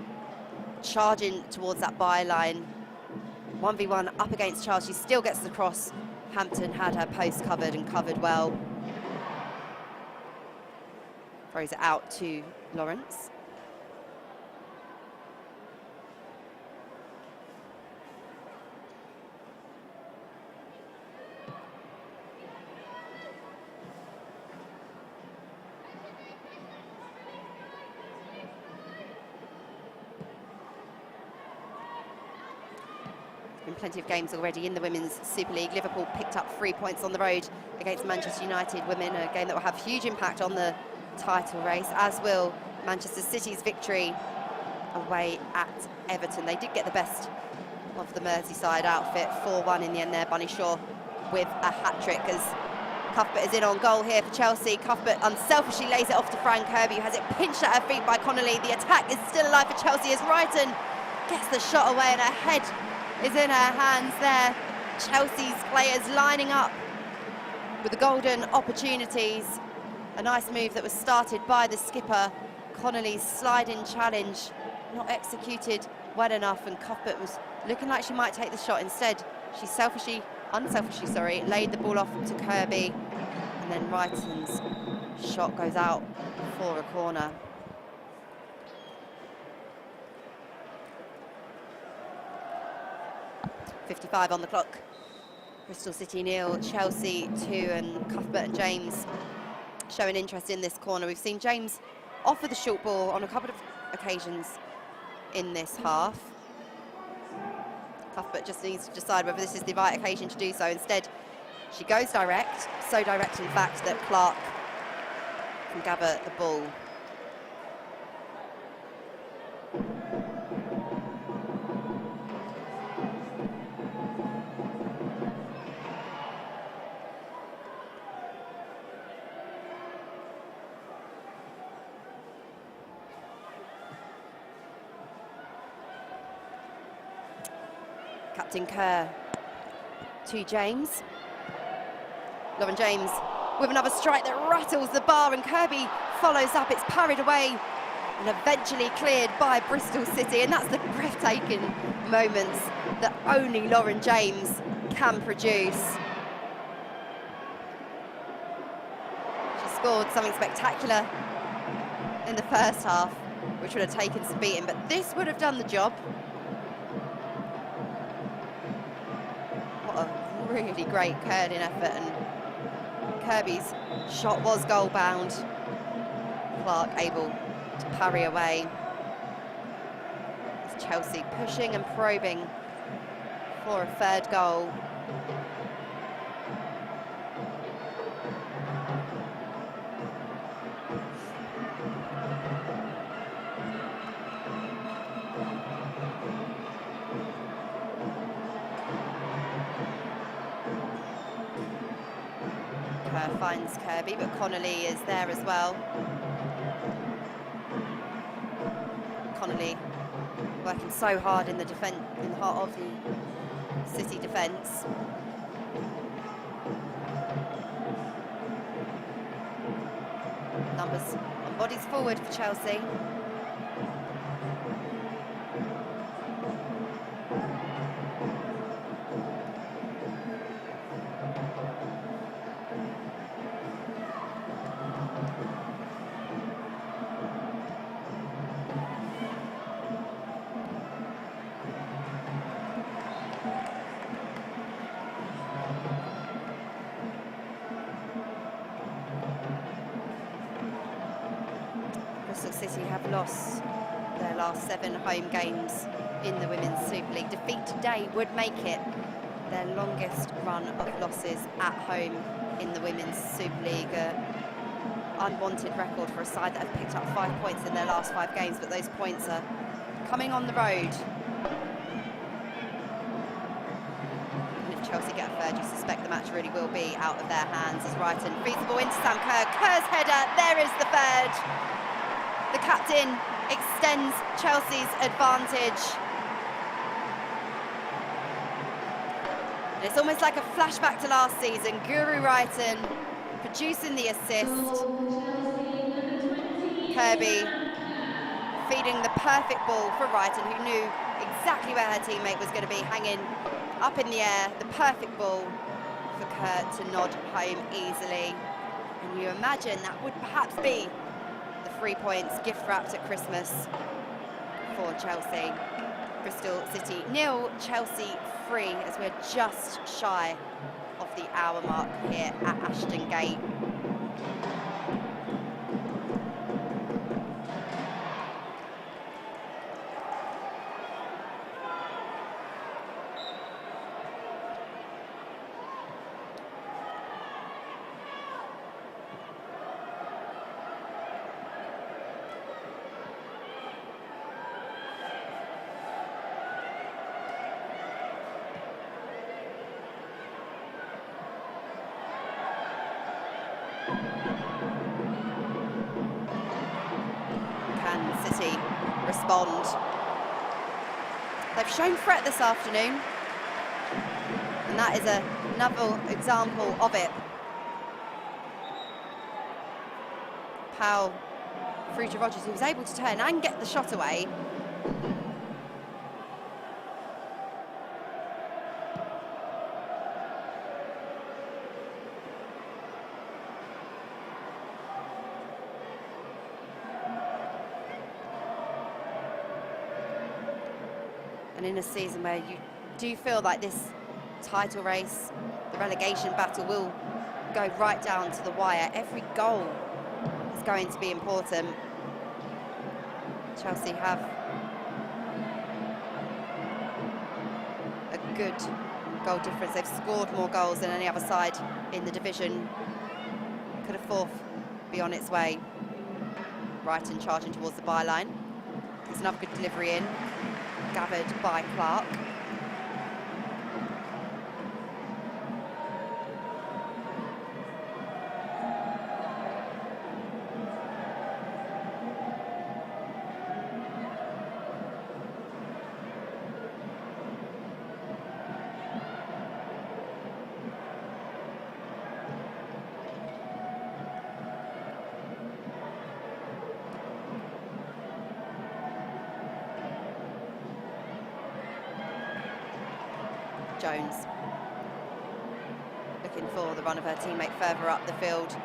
charging towards that byline. 1v1 up against Charles. She still gets the cross. Hampton had her post covered and covered well. Throws it out to Lawrence. Been plenty of games already in the Women's Super League. Liverpool picked up 3 points on the road against Manchester United women, a game that will have huge impact on the title race, as will Manchester City's victory away at Everton. They did get the best of the Merseyside outfit, 4-1 in the end there. Bunny Shaw with a hat-trick as Cuthbert is in on goal here for Chelsea. Cuthbert unselfishly lays it off to Fran Kirby, who has it pinched at her feet by Connolly. The attack is still alive for Chelsea as Wrighton gets the shot away, and her head is in her hands there. Chelsea's players lining up with the golden opportunities. A nice move that was started by the skipper. Connolly's sliding challenge not executed well enough, and Cuthbert was looking like she might take the shot. Instead, she unselfishly, laid the ball off to Kirby, and then Wrighton's shot goes out for a corner. .55 on the clock. Bristol City 0, Chelsea 2, and Cuthbert and James showing interest in this corner. We've seen James offer the short ball on a couple of occasions in this half. Cuthbert just needs to decide whether this is the right occasion to do so. Instead, she goes direct, so direct in fact that Clark can gather the ball. captain Kerr to James. Lauren James with another strike that rattles the bar, and Kirby follows up. It's parried away and eventually cleared by Bristol City, and that's the breathtaking moments that only Lauren James can produce. She scored something spectacular in the first half, which would have taken some beating, but this would have done the job. What a really great curling effort, and Kirby's shot was goal bound. Clark able to parry away. It's Chelsea pushing and probing for a third goal. Kerr finds Kirby, but Connolly is there as well. Connolly working so hard in the defence, in the heart of the City defence. Numbers and bodies forward for Chelsea. Bristol City have lost their last 7 home games in the Women's Super League. Defeat today would make it their longest run of losses at home in the Women's Super League. Unwanted record for a side that have picked up 5 points in their last 5 games, but those points are coming on the road. And if Chelsea get a third, you suspect the match really will be out of their hands as Wrighton feeds the ball into Sam Kerr. Kerr's header, there is the third. The captain extends Chelsea's advantage. And it's almost like a flashback to last season. Guru Wrighton producing the assist. Kirby feeding the perfect ball for Wrighton, who knew exactly where her teammate was going to be, hanging up in the air. The perfect ball for Kerr to nod home easily. And you imagine that would perhaps be the 3 points gift wrapped at Christmas for Chelsea. Bristol City 0, Chelsea 3, as we're just shy of the hour mark here at Ashton Gate. Can City respond? They've shown threat this afternoon, and that is another example of it. Powell through to Rogers, who was able to turn and get the shot away. And in a season where you do feel like this title race, the relegation battle will go right down to the wire, every goal is going to be important. Chelsea have a good goal difference. They've scored more goals than any other side in the division. Could a fourth be on its way? Wrighton charging towards the byline. There's another good delivery in, gathered by Clark. Jones. Looking for the run of her teammate further up the field.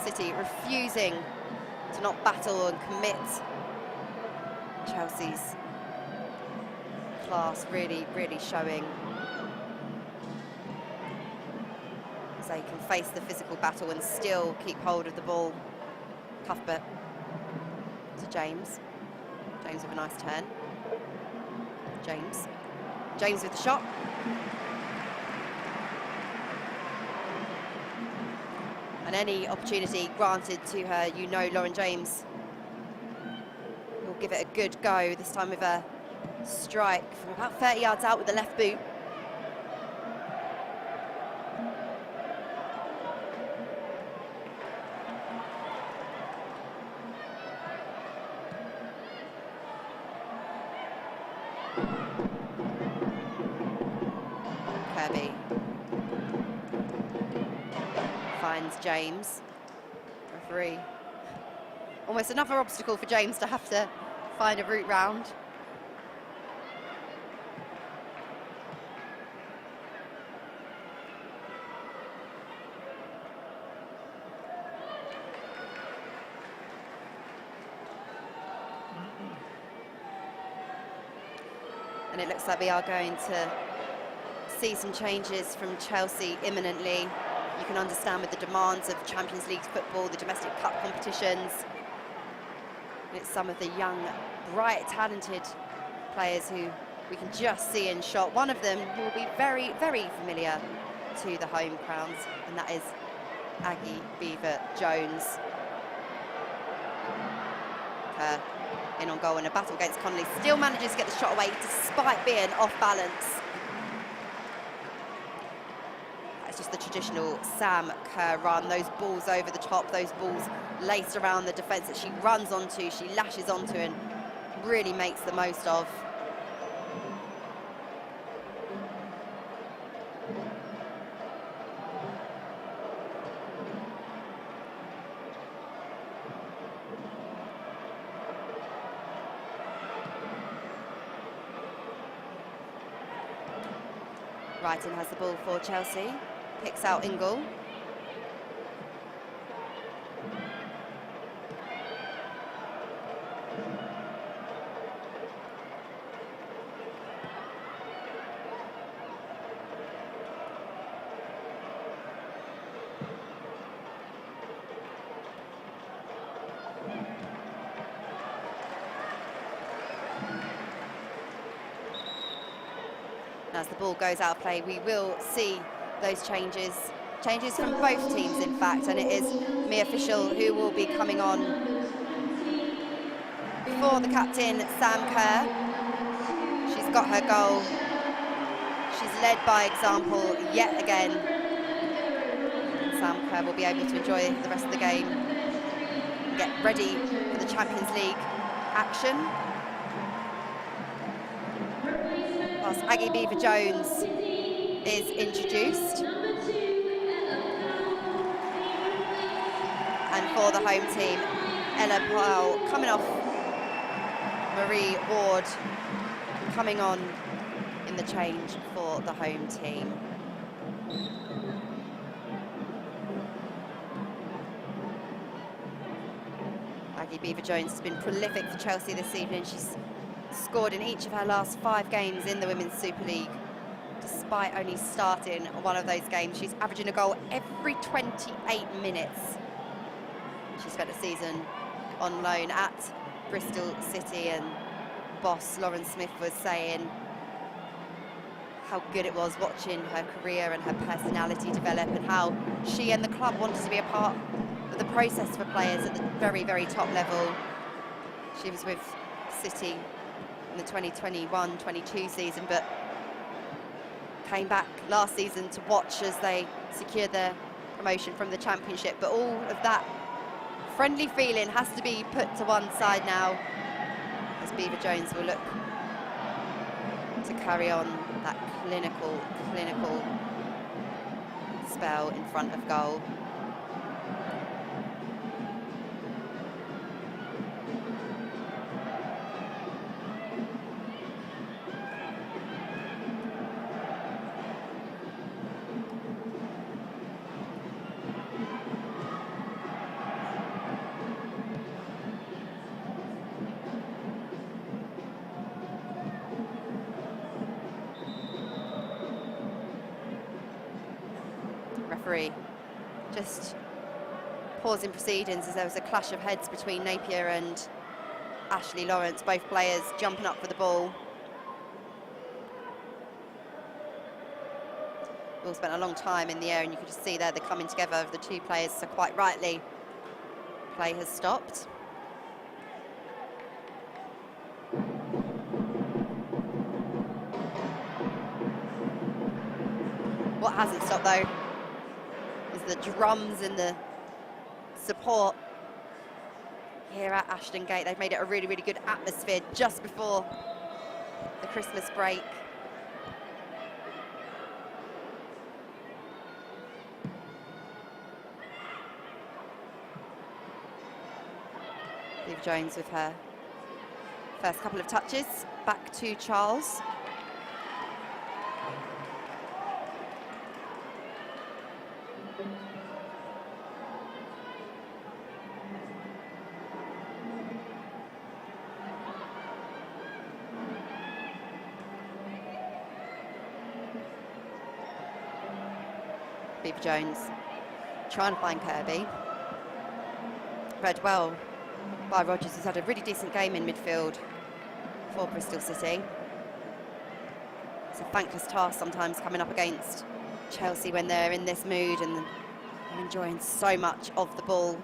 City refusing to not battle and commit. Chelsea's class really, really showing as they can face the physical battle and still keep hold of the ball. Cuthbert to James. James with a nice turn. James. James with the shot. And any opportunity granted to her, you know Lauren James will give it a good go, this time with a strike from about 30 yards out with the left boot. Kirby finds James. Referee. Almost another obstacle for James to have to find a route round. And it looks like we are going to see some changes from Chelsea imminently. You can understand with the demands of Champions League football, the domestic cup competitions. It's some of the young, bright, talented players who we can just see in shot. One of them who will be very, very familiar to the home crowns, and that is Aggie Beaver-Jones. Her in on goal in a battle against Connolly, still manages to get the shot away despite being off balance. That's just the traditional Sam Kerr run, those balls over the top, those balls laced around the defence that she runs onto, she lashes onto and really makes the most of. Wrighton has the ball for Chelsea, picks out Ingle. As the ball goes out of play, we will see those changes from both teams, in fact, and it is Mia Fischel who will be coming on for the captain, Sam Kerr. She's got her goal. She's led by example yet again. And Sam Kerr will be able to enjoy the rest of the game and get ready for the Champions League action. Whilst Aggie Beaver-Jones is introduced. And for the home team, Ella Powell coming off, Marie Ward coming on in the change for the home team. Aggie Beaver-Jones has been prolific for Chelsea this evening. She's scored in each of her last 5 games in the Women's Super League. Despite only starting one of those games, she's averaging a goal every 28 minutes. She spent a season on loan at Bristol City, and boss Lauren Smith was saying how good it was watching her career and her personality develop, and how she and the club wanted to be a part of the process for players at the very, very top level. She was with City in the 2021-22 season, but came back last season to watch as they secured their promotion from the Championship. But all of that friendly feeling has to be put to one side now, as Beaver-Jones will look to carry on that clinical spell in front of goal. referee just pausing proceedings as there was a clash of heads between Napier and Ashley Lawrence, both players jumping up for the ball. Ball spent a long time in the air, and you could just see there the coming together of the two players, so quite rightly, play has stopped. What hasn't stopped though is the drums and the support here at Ashton Gate. They've made it a really, really good atmosphere just before the Christmas break. Liv Jones with her first couple of touches. Back to Charles. Liv Jones trying to find Kirby. Read well by Rogers, who's had a really decent game in midfield for Bristol City. It's a thankless task sometimes coming up against Chelsea when they're in this mood and they're enjoying so much of the ball.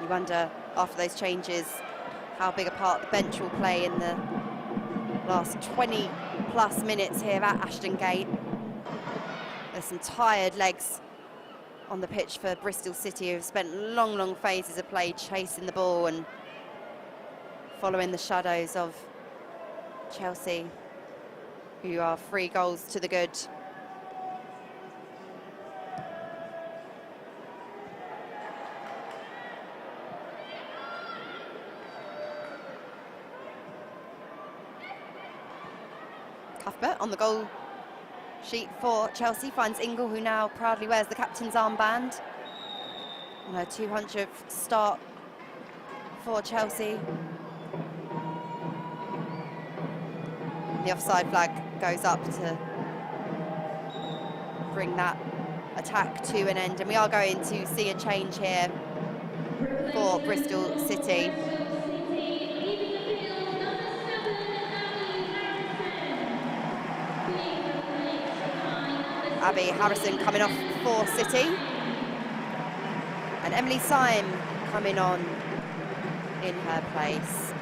You wonder, after those changes, how big a part the bench will play in the last 20 plus minutes here at Ashton Gate. There's some tired legs on the pitch for Bristol City, who've spent long phases of play chasing the ball and following the shadows of Chelsea, who are 3 goals to the good. Cuthbert on the goal sheet for Chelsea finds Ingle, who now proudly wears the captain's armband on her 200th start for Chelsea. The offside flag goes up to bring that attack to an end, and we are going to see a change here for Bristol City. Abby Harrison coming off for City, and Emily Syme coming on in her place.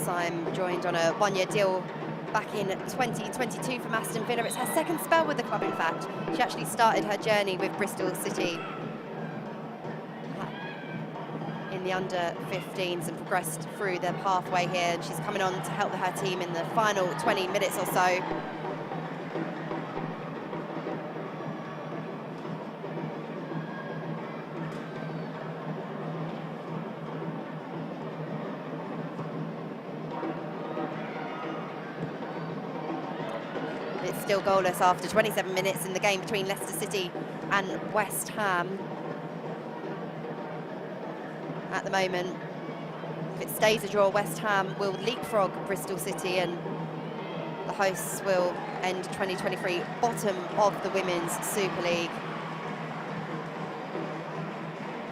Syme joined on a 1-year deal back in 2022 from Aston Villa. It's her second spell with the club, in fact. She actually started her journey with Bristol City in the under-15s and progressed through their pathway here, and she's coming on to help her team in the final 20 minutes or so. It's still goalless after 27 minutes in the game between Leicester City and West Ham. At the moment, if it stays a draw, West Ham will leapfrog Bristol City, and the hosts will end 2023 bottom of the Women's Super League.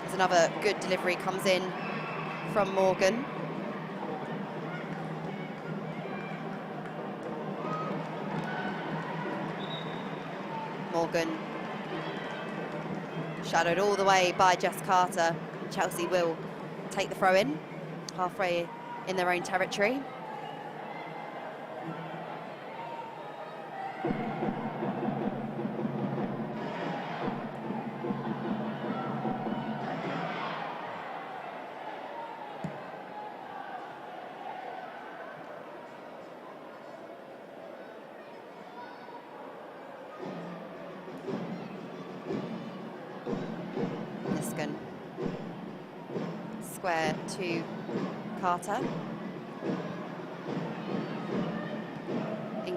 As another good delivery comes in from Morgan. Morgan shadowed all the way by Jess Carter. Chelsea will take the throw in, halfway in their own territory. Niskin. Square to Carter.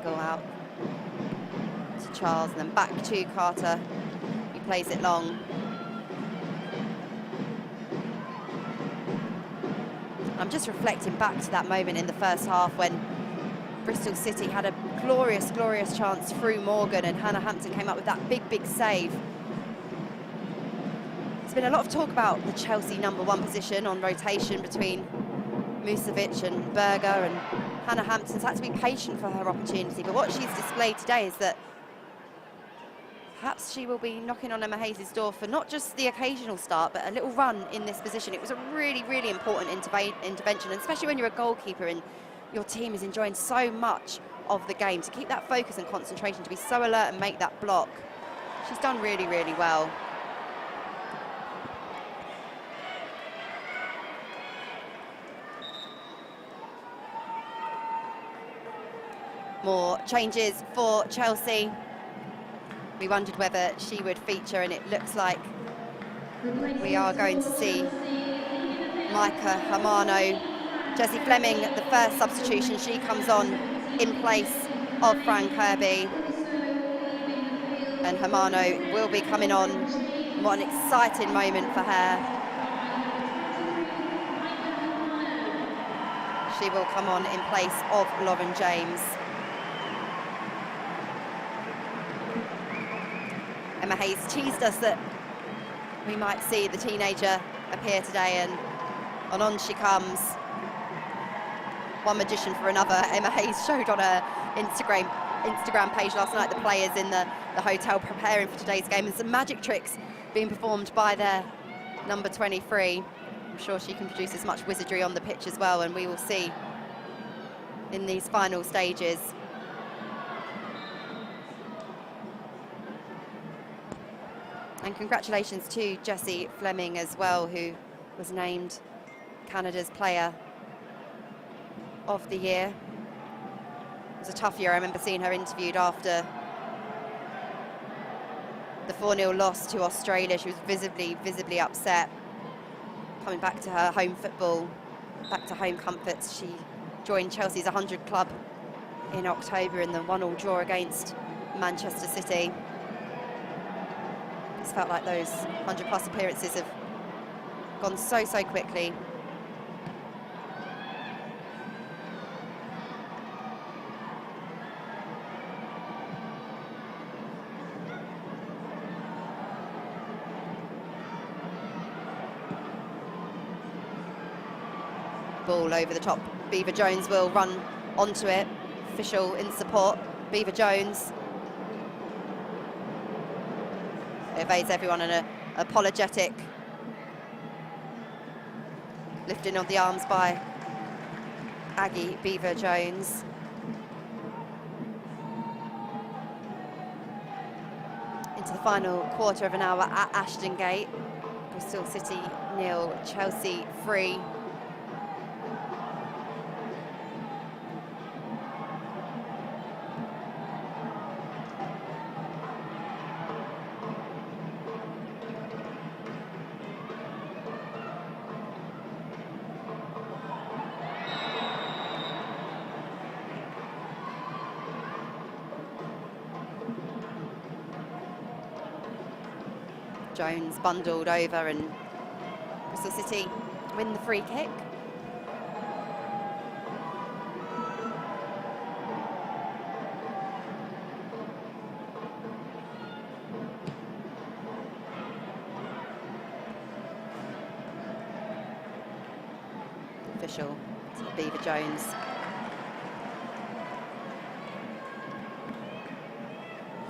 angle out to Charles and then back to Carter. He plays it long. I'm just reflecting back to that moment in the first half when Bristol City had a glorious, glorious chance through Morgan and Hannah Hampton came up with that big, big save. There's been a lot of talk about the Chelsea #1 position on rotation between Musovic and Berger, and Hannah Hampton's had to be patient for her opportunity, but what she's displayed today is that perhaps she will be knocking on Emma Hayes' door for not just the occasional start, but a little run in this position. It was a really, really important intervention, and especially when you're a goalkeeper and your team is enjoying so much of the game, to keep that focus and concentration, to be so alert and make that block. She's done really, really well. More changes for Chelsea. We wondered whether she would feature, and it looks like we are going to see Micah Hamano. Jessie Fleming, the first substitution, she comes on in place of Fran Kirby. And Hamano will be coming on. What an exciting moment for her. She will come on in place of Lauren James. Emma Hayes teased us that we might see the teenager appear today, and on she comes. One magician for another. Emma Hayes showed on her Instagram page last night the players in the hotel preparing for today's game, and some magic tricks being performed by their number 23. I'm sure she can produce as much wizardry on the pitch as well, and we will see in these final stages. And congratulations to Jessie Fleming as well, who was named Canada's Player of the Year. It was a tough year. I remember seeing her interviewed after the 4-0 loss to Australia. She was visibly upset. Coming back to her home football, back to home comforts. She joined Chelsea's 100 club in October in the 1-1 draw against Manchester City. It's felt like those 100+ appearances have gone so quickly. Ball over the top. Beaver Jones will run onto it. Official in support. Beaver Jones evades everyone, and an apologetic lifting of the arms by Aggie Beaver Jones. Into the final quarter of an hour at Ashton Gate. Bristol City 0, Chelsea 3. Jones bundled over, and Bristol City win the free kick. Official to Beaver Jones.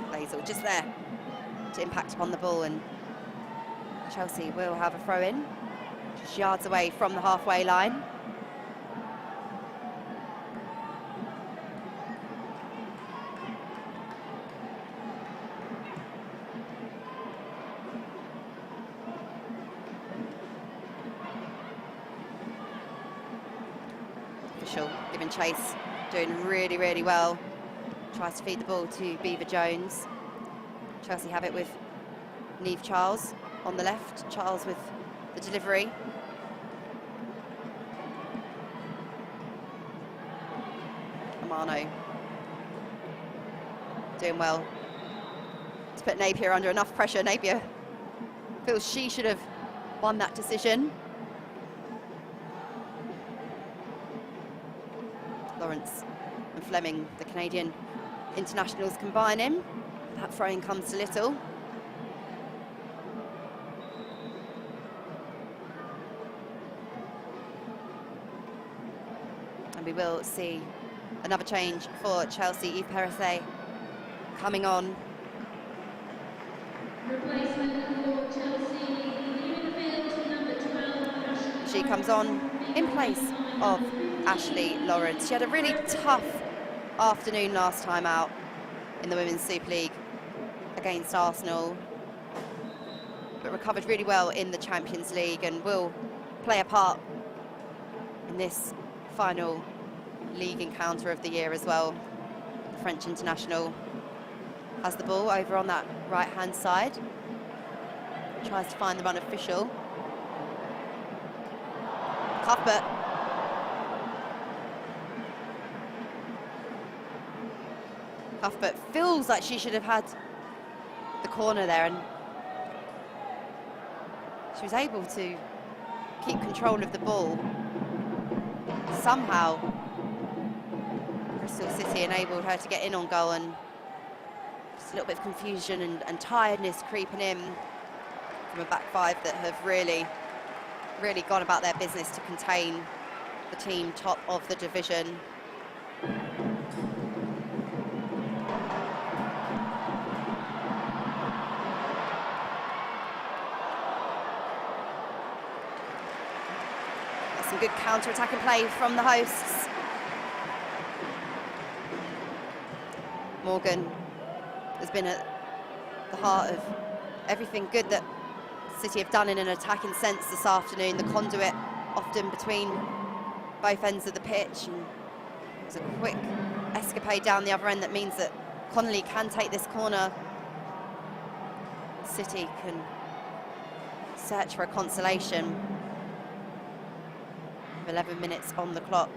Blaisdell just there to impact upon the ball, and Chelsea will have a throw-in, just yards away from the halfway line. Official giving chase, doing really well. Tries to feed the ball to Beaver Jones. Chelsea have it with Niamh Charles on the left. Charles with the delivery. Amano doing well to put Napier under enough pressure. Napier feels she should have won that decision. Lawrence and Fleming, the Canadian internationals, combining. That throw-in comes to little. And we will see another change for Chelsea. Eve Perisset coming on. Replacement for Chelsea, leaving the field, number 12, She comes on in place of Ashley Lawrence. She had a really tough afternoon last time out in the Women's Super League against Arsenal, but recovered really well in the Champions League and will play a part in this final league encounter of the year as well. The French international has the ball over on that right-hand side. Tries to find the unofficial. Cuthbert. Cuthbert feels like she should have had the corner there, and she was able to keep control of the ball. Somehow, Bristol City enabled her to get in on goal, and just a little bit of confusion and tiredness creeping in from a back five that have really gone about their business to contain the team top of the division. That's some good counter-attacking play from the hosts. Morgan has been at the heart of everything good that City have done in an attacking sense this afternoon. The conduit often between both ends of the pitch, and it was a quick escapade down the other end that means that Connolly can take this corner. City can search for a consolation with 11 minutes on the clock.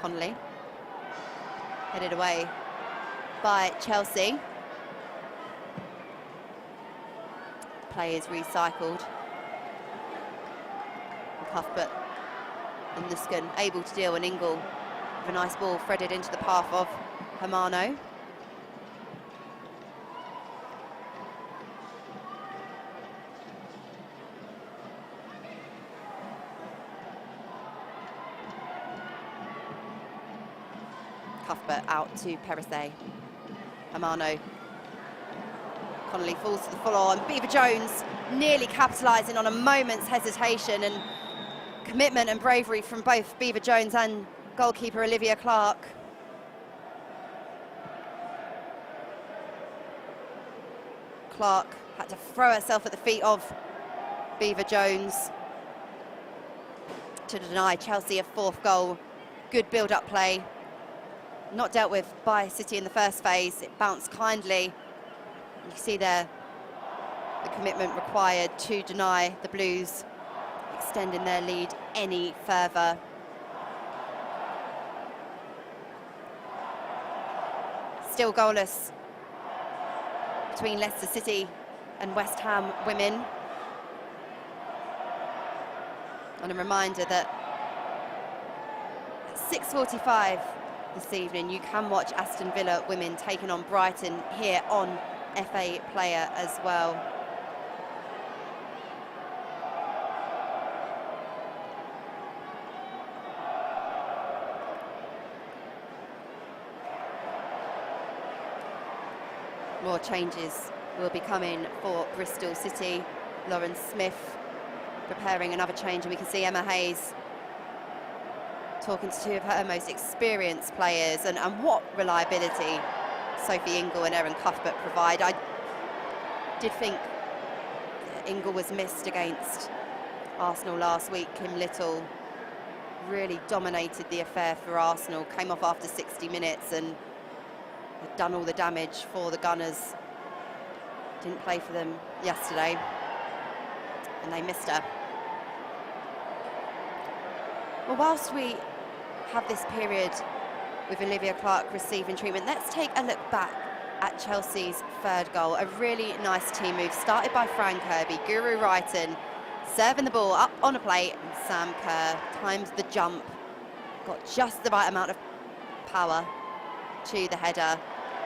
Connolly headed away by Chelsea. Play is recycled. Cuthbert and Nusken able to deal, and Ingle with a nice ball threaded into the path of Hermano. Cuthbert out to Perisset. Hermano. Connolly falls to the full on. Beaver Jones nearly capitalising on a moment's hesitation, and commitment and bravery from both Beaver Jones and goalkeeper Olivia Clark. Clark had to throw herself at the feet of Beaver Jones to deny Chelsea a fourth goal. Good build-up play. Not dealt with by City in the first phase. It bounced kindly. You see there the commitment required to deny the Blues extending their lead any further. Still goalless between Leicester City and West Ham women. And a reminder that at 6:45 this evening, you can watch Aston Villa women taking on Brighton here on FA Player as well. More changes will be coming for Bristol City. Lauren Smith preparing another change, and we can see Emma Hayes talking to two of her most experienced players, and what reliability Sophie Ingle and Erin Cuthbert provide. I did think Ingle was missed against Arsenal last week. Kim Little really dominated the affair for Arsenal, came off after 60 minutes and had done all the damage for the Gunners. Didn't play for them yesterday, and they missed her. Well, whilst we have this period with Olivia Clark receiving treatment, let's take a look back at Chelsea's third goal. A really nice team move, started by Fran Kirby, Guru Wrighton, serving the ball up on a plate, and Sam Kerr times the jump, got just the right amount of power to the header,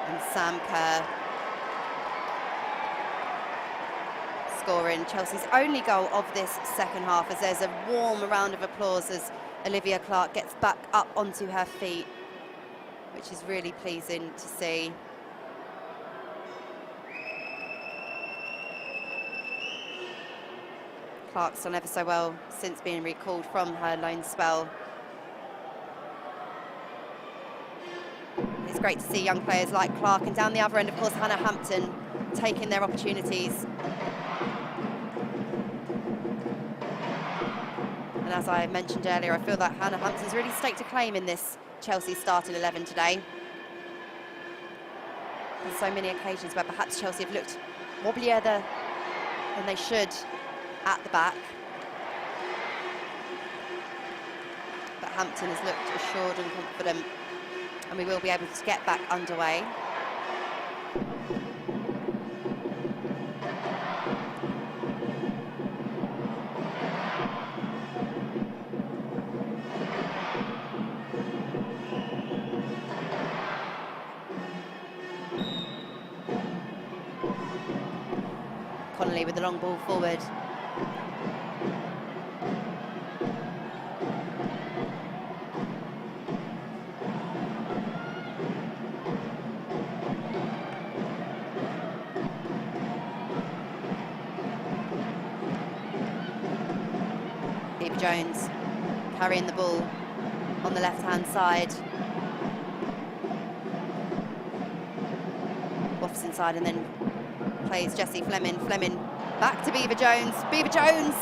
and Sam Kerr scoring Chelsea's only goal of this second half, as there's a warm round of applause as Olivia Clark gets back up onto her feet, which is really pleasing to see. Clark's done ever so well since being recalled from her loan spell. It's great to see young players like Clark, and down the other end, of course, Hannah Hampton taking their opportunities. And as I mentioned earlier, I feel that Hannah Hampton's really staked a claim in this Chelsea starting 11 today. There's so many occasions where perhaps Chelsea have looked wobblier than they should at the back. But Hampton has looked assured and confident, and we will be able to get back underway. Connolly with the long ball forward. Beaver Jones carrying the ball on the left-hand side. Wafts inside and then plays Jessie Fleming. Fleming back to Beaver Jones. Beaver Jones!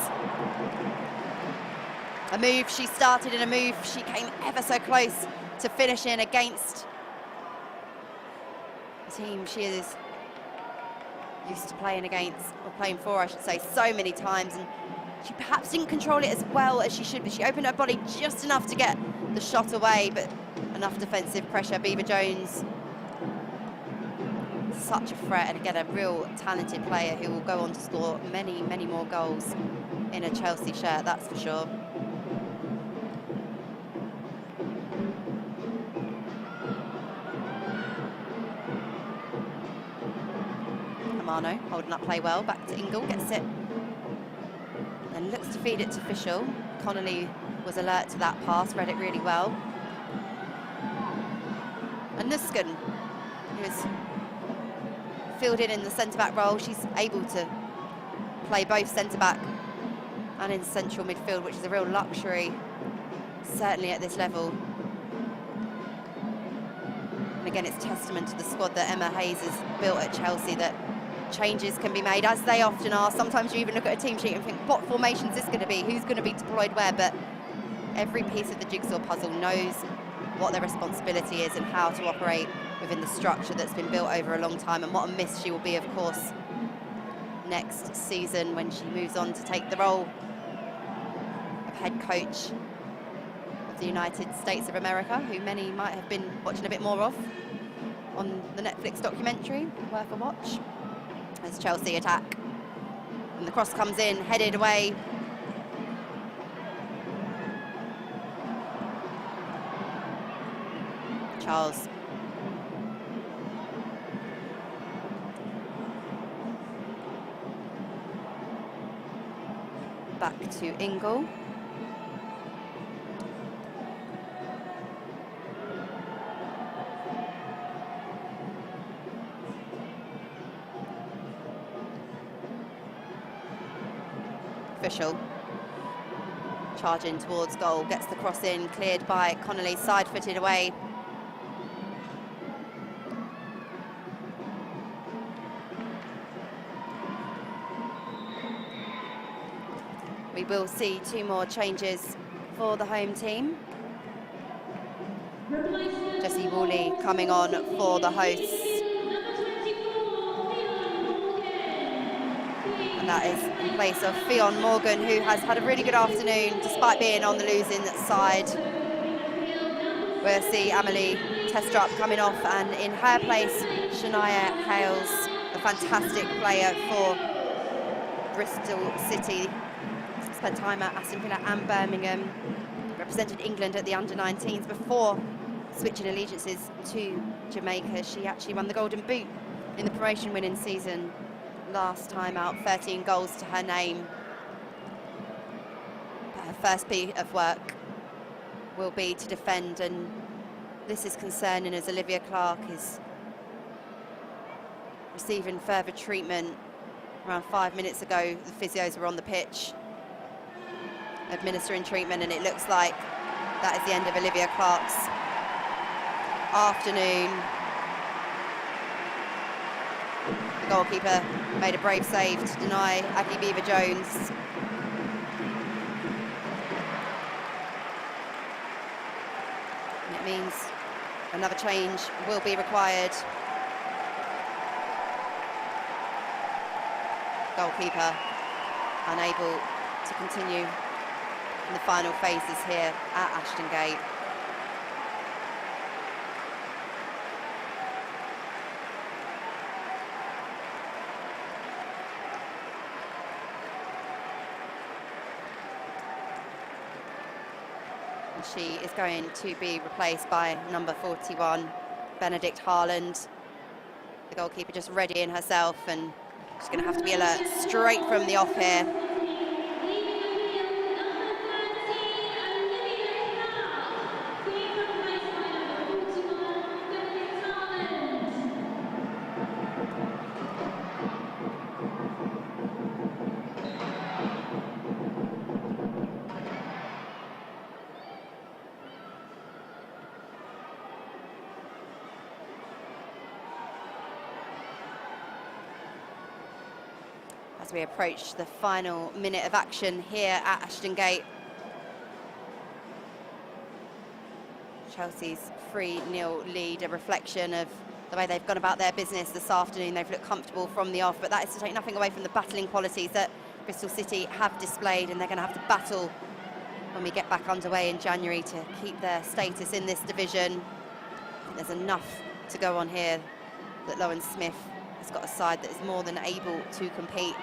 A move she started and a move she came ever so close to finishing against a team she is used to playing against, or playing for I should say, so many times, and she perhaps didn't control it as well as she should, but she opened her body just enough to get the shot away, but enough defensive pressure. Beaver Jones, such a threat, and again a real talented player who will go on to score many, many more goals in a Chelsea shirt, that's for sure. Amano holding up play well, back to Ingle, gets it and looks to feed it to Fischel. Connolly was alert to that pass, read it really well. And Nusken, who is fielded in the centre-back role, she's able to play both centre-back and in central midfield, which is a real luxury, certainly at this level. And again, it's testament to the squad that Emma Hayes has built at Chelsea, that changes can be made, as they often are. Sometimes you even look at a team sheet and think, what formation is this going to be? Who's going to be deployed where? But every piece of the jigsaw puzzle knows what their responsibility is and how to operate within the structure that's been built over a long time. And what a miss she will be, of course, next season when she moves on to take the role of head coach of the United States of America, who many might have been watching a bit more of on the Netflix documentary, worth a watch. As Chelsea attack, and the cross comes in, headed away. Charles. Back to Ingle. Official charging towards goal, gets the cross in, cleared by Connolly, side-footed away. We will see two more changes for the home team. Jessie Woolley coming on for the hosts. And That is in place of Fionn Morgan, who has had a really good afternoon despite being on the losing side. We'll see Amelie Testrup coming off, and in her place, Shania Hales, a fantastic player for Bristol City. Spent time at Aston Villa and Birmingham, represented England at the under-19s before switching allegiances to Jamaica. She actually won the Golden Boot in the promotion winning season last time out, 13 goals to her name. But her first piece of work will be to defend, and this is concerning as Olivia Clark is receiving further treatment. Around 5 minutes ago, the physios were on the pitch administering treatment, and it looks like that is the end of Olivia Clark's afternoon. The goalkeeper made a brave save to deny Aggie Beaver-Jones. And it means another change will be required. Goalkeeper unable to continue in the final phases here at Ashton Gate. And she is going to be replaced by number 41, Benedict Harland. The goalkeeper just readying herself, and she's going to have to be alert straight from the off here. As we approach the final minute of action here at Ashton Gate. Chelsea's 3-0 lead, a reflection of the way they've gone about their business this afternoon. They've looked comfortable from the off, but that is to take nothing away from the battling qualities that Bristol City have displayed, and they're going to have to battle when we get back underway in January to keep their status in this division. There's enough to go on here that Lowen Smith has got a side that is more than able to compete.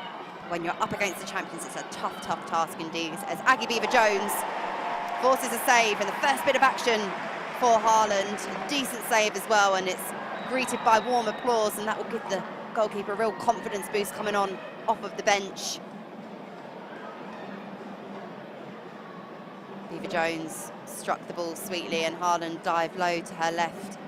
When you're up against the champions, it's a tough, tough task indeed. As Aggie Beaver-Jones forces a save in the first bit of action for Harland. A decent save as well, and it's greeted by warm applause, and that will give the goalkeeper a real confidence boost coming on off of the bench. Beaver-Jones struck the ball sweetly, and Harland dived low to her left.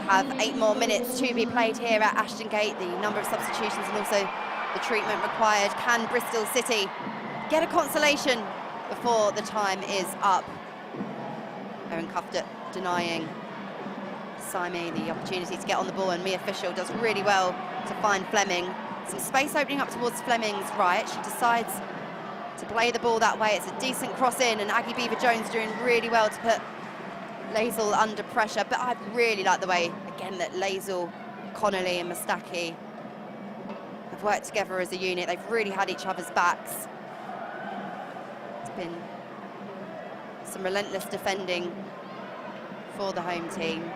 Have 8 more minutes to be played here at Ashton Gate. The number of substitutions and also the treatment required. Can Bristol City get a consolation before the time is up? Erin Cuffett denying Sime the opportunity to get on the ball, and Mia Fischel does really well to find Fleming. Some space opening up towards Fleming's right. She decides to play the ball that way. It's a decent cross in, and Aggie Beaver-Jones doing really well to put Lazel under pressure, but I really like the way, again, that Lazel, Connolly and Mustaki have worked together as a unit. They've really had each other's backs. It's been some relentless defending for the home team.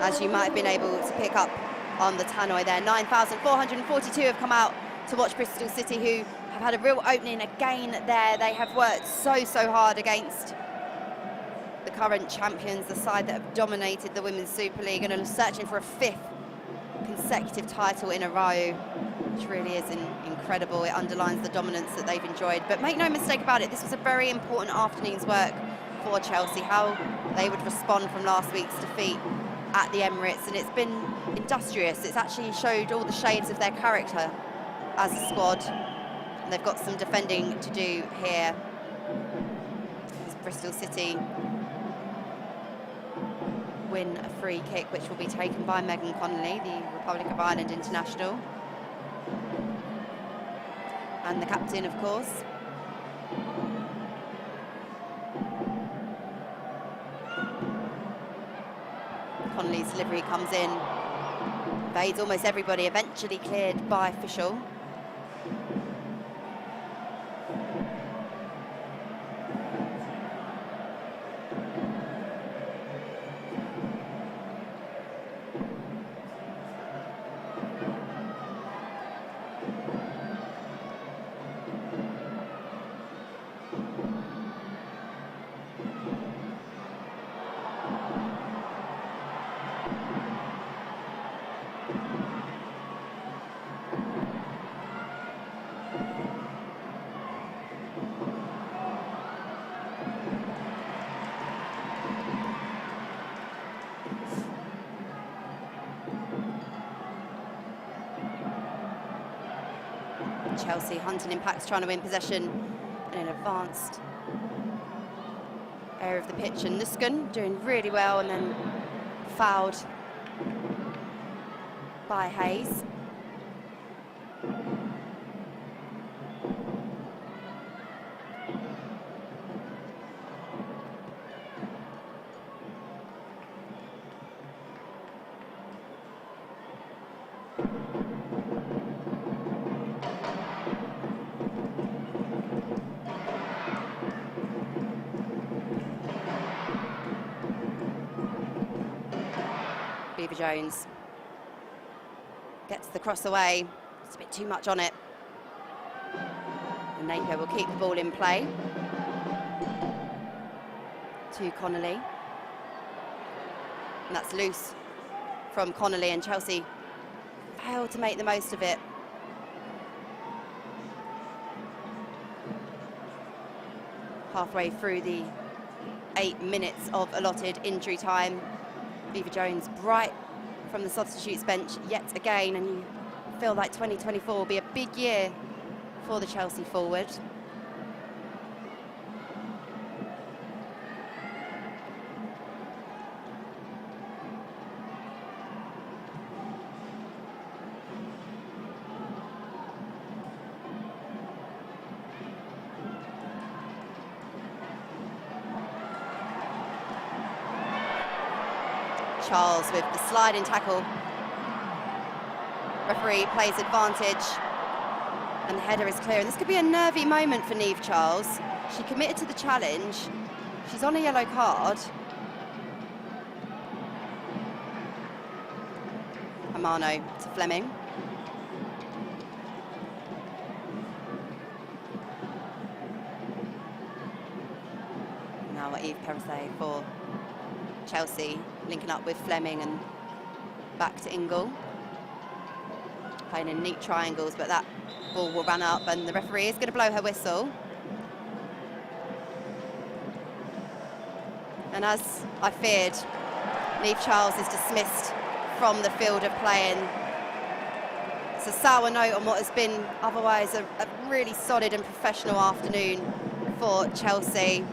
As you might have been able to pick up on the tannoy there, 9,442 have come out to watch Bristol City, who have had a real opening again there. They have worked so hard against the current champions, the side that have dominated the Women's Super League and are searching for a 5th consecutive title in a row. which really is incredible. It underlines the dominance that they've enjoyed. But make no mistake about it, this was a very important afternoon's work for Chelsea, how they would respond from last week's defeat at the Emirates, and it's been industrious. It's actually showed all the shades of their character as a squad, and they've got some defending to do here. As Bristol City win a free kick, which will be taken by Megan Connolly, the Republic of Ireland international, and the captain, of course. Connolly's delivery comes in, evades almost everybody, eventually cleared by official. Chelsea hunting impacts, trying to win possession in an advanced area of the pitch, and Nusken doing really well and then fouled by Hayes. Jones gets the cross away. It's a bit too much on it. And Napier will keep the ball in play to Connolly. And that's loose from Connolly, and Chelsea failed to make the most of it. Halfway through the 8 minutes of allotted injury time. Beaver Jones bright from the substitutes bench yet again, and you feel like 2024 will be a big year for the Chelsea forward. Charles with the sliding tackle. Referee plays advantage, and the header is clear. And this could be a nervy moment for Niamh Charles. She committed to the challenge. She's on a yellow card. Amano to Fleming. Now Yves Perisset for Chelsea, linking up with Fleming and back to Ingle. Playing in neat triangles, but that ball will run up, and the referee is going to blow her whistle. And as I feared, Niamh Charles is dismissed from the field of play, and it's a sour note on what has been otherwise a really solid and professional afternoon for Chelsea.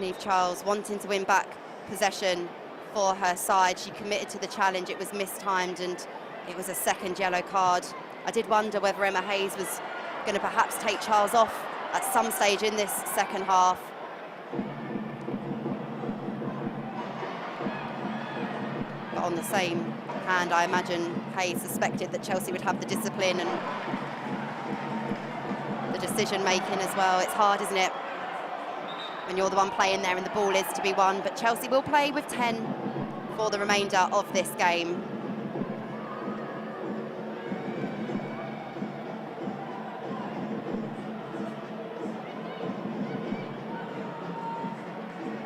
Niamh Charles wanting to win back possession for her side. She committed to the challenge, it was mistimed, and it was a second yellow card. I did wonder whether Emma Hayes was going to perhaps take Charles off at some stage in this second half. But on the same hand, I imagine Hayes suspected that Chelsea would have the discipline and the decision making as well. It's hard, isn't it, when you're the one playing there and the ball is to be won, but Chelsea will play with 10 for the remainder of this game.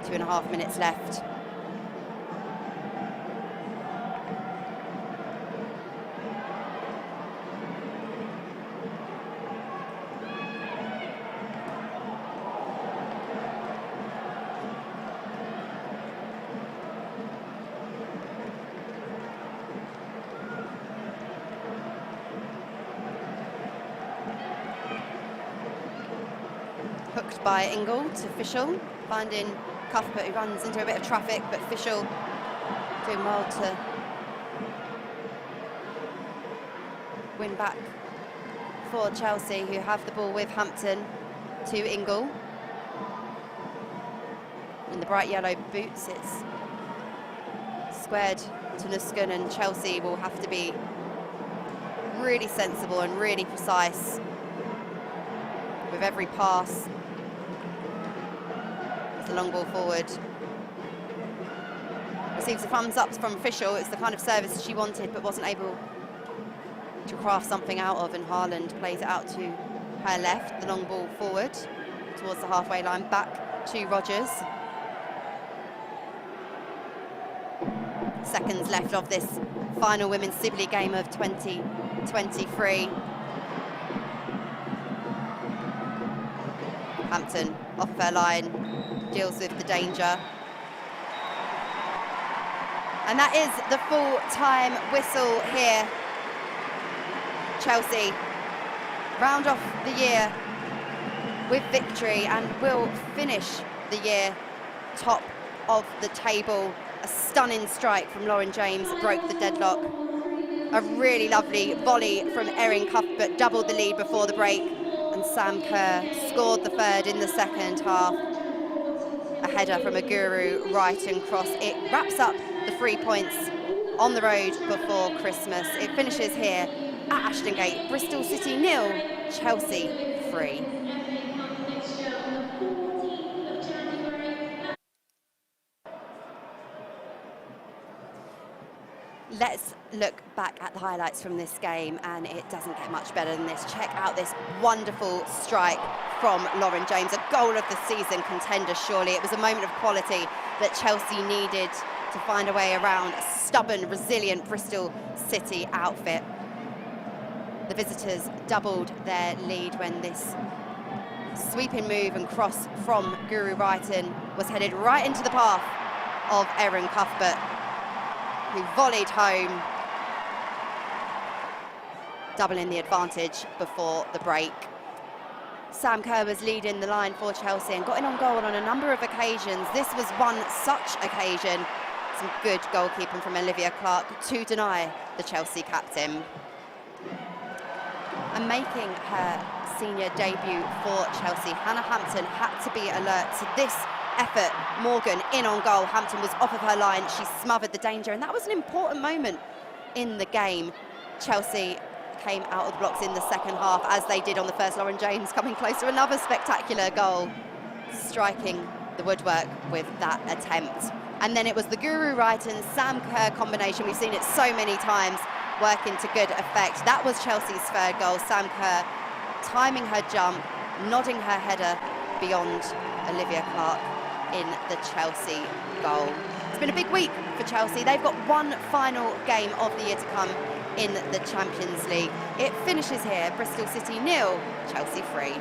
Two and a half minutes left. hooked by Ingle to Fischel, finding Cuthbert, who runs into a bit of traffic, but Fischel doing well to win back for Chelsea, who have the ball with Hampton to Ingle. In the bright yellow boots, it's squared to Nuskun, and Chelsea will have to be really sensible and really precise with every pass. It's a long ball forward. Receives a thumbs up from Fischel. It's the kind of service she wanted but wasn't able to craft something out of, and Haaland plays it out to her left. The long ball forward towards the halfway line, back to Rogers. Seconds left of this final Women's Sibley game of 2023. Hampton off her line, deals with the danger. And that is the full-time whistle here. Chelsea round off the year with victory and will finish the year top of the table. A stunning strike from Lauren James broke the deadlock. A really lovely volley from Erin Cuthbert doubled the lead before the break, and Sam Kerr scored the third in the second half. A header from a Guru Wrighton cross. It wraps up the 3 points on the road before Christmas. It finishes here at Ashton Gate. Bristol City 0, Chelsea 3. Let's look back at the highlights from this game, and it doesn't get much better than this. Check out this wonderful strike from Lauren James, a goal of the season contender, surely. It was a moment of quality that Chelsea needed to find a way around a stubborn, resilient Bristol City outfit. The visitors doubled their lead when this sweeping move and cross from Guru Wrighton was headed right into the path of Erin Cuthbert, who volleyed home, doubling the advantage before the break. Sam Kerr was leading the line for Chelsea and got in on goal on a number of occasions. This was one such occasion. Some good goalkeeping from Olivia Clark to deny the Chelsea captain. And making her senior debut for Chelsea, Hannah Hampton had to be alert to this effort. Morgan in on goal. Hampton was off of her line. She smothered the danger, and that was an important moment in the game. Chelsea came out of the blocks in the second half, as they did on the first. Lauren James coming close to another spectacular goal, striking the woodwork with that attempt. And then it was the Guru Wrighton Sam Kerr combination. We've seen it so many times, working to good effect. That was Chelsea's third goal. Sam Kerr timing her jump, nodding her header beyond Olivia Clark in the Chelsea goal. It's been a big week for Chelsea. They've got one final game of the year to come in the Champions League. It finishes here, Bristol City 0, Chelsea 3.